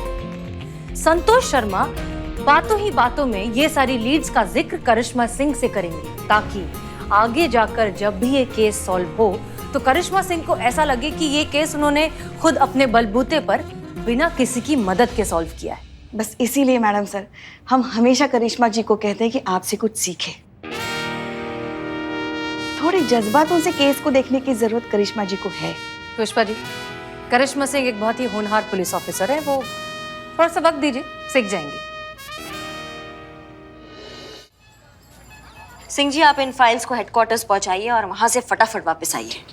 S2: संतोष शर्मा बातों ही बातों में ये सारी लीड्स का जिक्र करिश्मा सिंह से करेंगे, ताकि आगे जाकर जब भी ये केस सॉल्व हो तो करिश्मा सिंह को ऐसा लगे कि ये केस उन्होंने खुद अपने बलबूते पर बिना किसी की मदद के सॉल्व किया है।
S1: बस इसीलिए मैडम सर, हम हमेशा करिश्मा जी को कहते हैं कि आपसे कुछ सीखें। थोड़े जज्बातों से केस को देखने की जरूरत करिश्मा जी को है।
S2: पुष्पा जी, करिश्मा सिंह एक बहुत ही होनहार पुलिस ऑफिसर है, वो थोड़ा सा वक्त दीजिए, सीख जाएंगे।
S4: सिंह जी, आप इन फाइल्स को हेडक्वार्टर्स पहुंचाइए और वहां से फटाफट वापस आइए।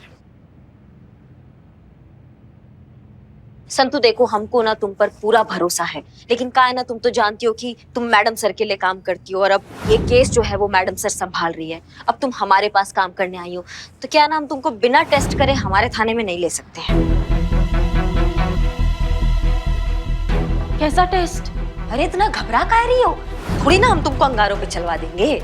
S4: संतू देखो, हमको ना तुम पर पूरा भरोसा है, लेकिन क्या है ना, तुम तो जानती हो कि तुम मैडम सर के लिए काम करती हो और अब ये केस जो है वो मैडम सर संभाल रही है। अब तुम हमारे पास काम करने आई हो, तो क्या ना हम तुमको बिना टेस्ट करे हमारे थाने में नहीं ले सकते हैं।
S8: कैसा टेस्ट?
S4: अरे इतना घबरा काहे रही हो? थोड़ी ना हम तुमको अंगारों पे चलवा देंगे।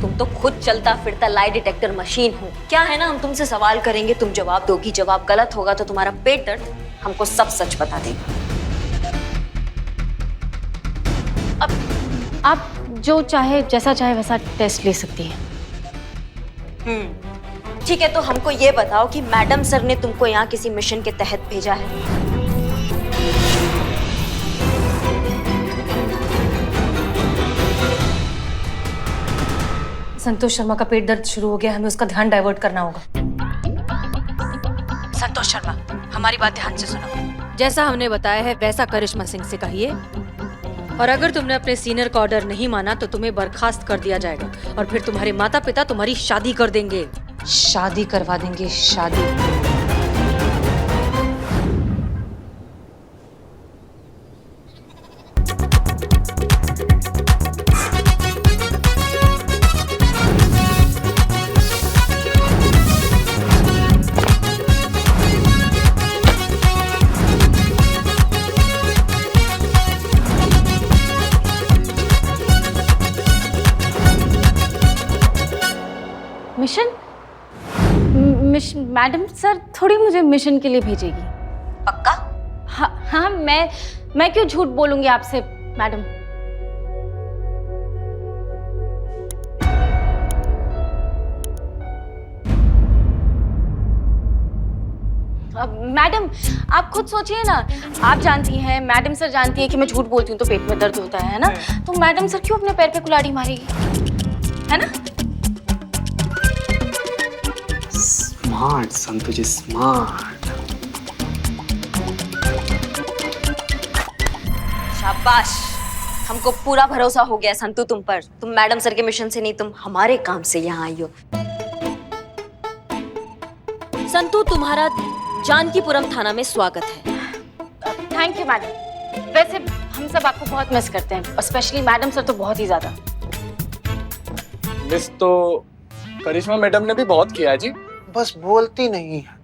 S4: तुम तो खुद चलता फिरता लाई डिटेक्टर मशीन हो। क्या है ना, हम तुमसे सवाल करेंगे, तुम जवाब दोगी, जवाब गलत होगा तो तुम्हारा पेट दर्द हमको सब सच बता देगा।
S8: अब आप जो चाहे, जैसा चाहे वैसा टेस्ट ले सकती हैं।
S4: ठीक है, तो हमको ये बताओ कि मैडम सर ने तुमको यहाँ किसी मिशन के तहत भेजा है?
S2: संतोष शर्मा का पेट दर्द शुरू हो गया, हमें उसका ध्यान डाइवर्ट करना होगा। संतोष शर्मा, हमारी बात ध्यान से सुनो। जैसा हमने बताया है वैसा करिश्मा सिंह से कहिए, और अगर तुमने अपने सीनियर का ऑर्डर नहीं माना तो तुम्हें बर्खास्त कर दिया जाएगा और फिर तुम्हारे माता पिता तुम्हारी शादी कर देंगे। शादी करवा देंगे, शादी।
S8: मैडम सर थोड़ी मुझे मिशन के लिए भेजेगी।
S4: पक्का?
S8: हाँ, मैं क्यों झूठ बोलूंगी आपसे मैडम। मैडम आप खुद सोचिए ना, आप जानती हैं, मैडम सर जानती है कि मैं झूठ बोलती हूँ तो पेट में दर्द होता है ना, तो मैडम सर क्यों अपने पैर पे कुल्हाड़ी मारेगी, है ना?
S6: स्मार्ट संतु जी, स्मार्ट।
S4: शाबाश, हमको पूरा भरोसा हो गया संतु तुम पर। तुम मैडम सर के मिशन से नहीं, तुम हमारे काम से यहाँ आई हो। संतु, तुम्हारा जानकीपुरम थाना में स्वागत है।
S8: Thank you madam. वैसे हम सब आपको बहुत मिस करते हैं, और स्पेशली मैडम सर तो बहुत ही ज्यादा।
S9: मिस तो करिश्मा मैडम ने भी बहुत किया है जी।
S12: बस बोलती नहीं है।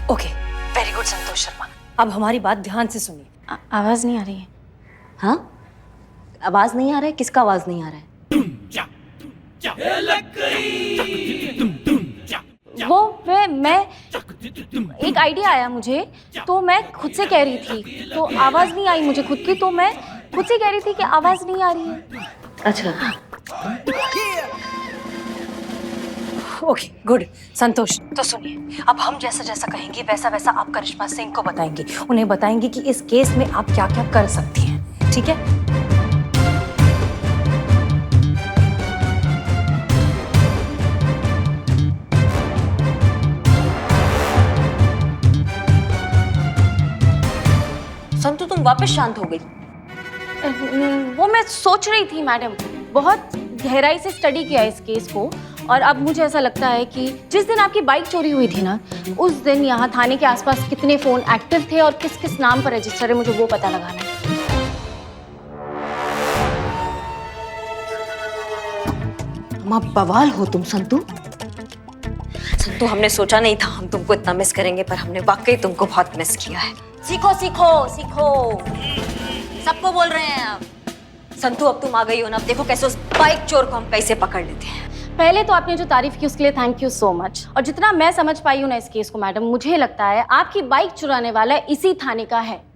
S2: Okay, very good Santosh Sharma. अब हमारी बात ध्यान से सुनिए।
S8: आवाज नहीं आ रही है।
S4: हाँ, आवाज नहीं आ रहा है? किसका आवाज नहीं आ रहा है?
S8: वो मैं एक आइडिया आया मुझे, तो मैं खुद से कह रही थी, तो आवाज नहीं आई मुझे खुद की, तो मैं खुद से कह रही थी कि आवाज नहीं आ रही है।
S2: अच्छा, ओके गुड। संतोष, तो सुनिए, अब हम जैसा जैसा कहेंगे वैसा वैसा आप करिश्मा सिंह को बताएंगी। उन्हें बताएंगी कि इस केस में आप क्या क्या कर सकती हैं, ठीक है?
S4: संतु, तुम वापस शांत हो गई।
S8: वो मैं सोच रही थी मैडम, बहुत गहराई से स्टडी किया इस केस को, और अब मुझे ऐसा लगता है कि जिस दिन आपकी बाइक चोरी हुई थी ना, उस दिन यहाँ थाने के आसपास कितने फोन एक्टिव थे और किस किस नाम पर रजिस्टर है, मुझे वो पता लगाना है।
S4: माँ बवाल हो तुम संतु। संतु, हमने सोचा नहीं था हम तुमको इतना मिस करेंगे, पर हमने वाकई तुमको बहुत मिस किया है। सीखो सीखो सीखो, सबको बोल रहे हैं आप। संतु, अब तुम आ गई हो ना, अब देखो कैसे उस बाइक चोर को हम कैसे पकड़ लेते हैं।
S8: पहले तो आपने जो तारीफ की उसके लिए थैंक यू सो मच, और जितना मैं समझ पाई हूँ ना इस केस को मैडम, मुझे लगता है आपकी बाइक चुराने वाला इसी थाने का है।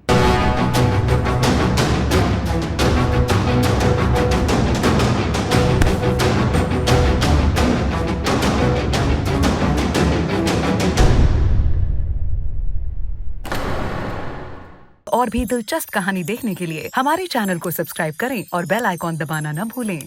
S13: और भी दिलचस्प कहानी देखने के लिए हमारे चैनल को सब्सक्राइब करें और बेल आइकॉन दबाना न भूलें।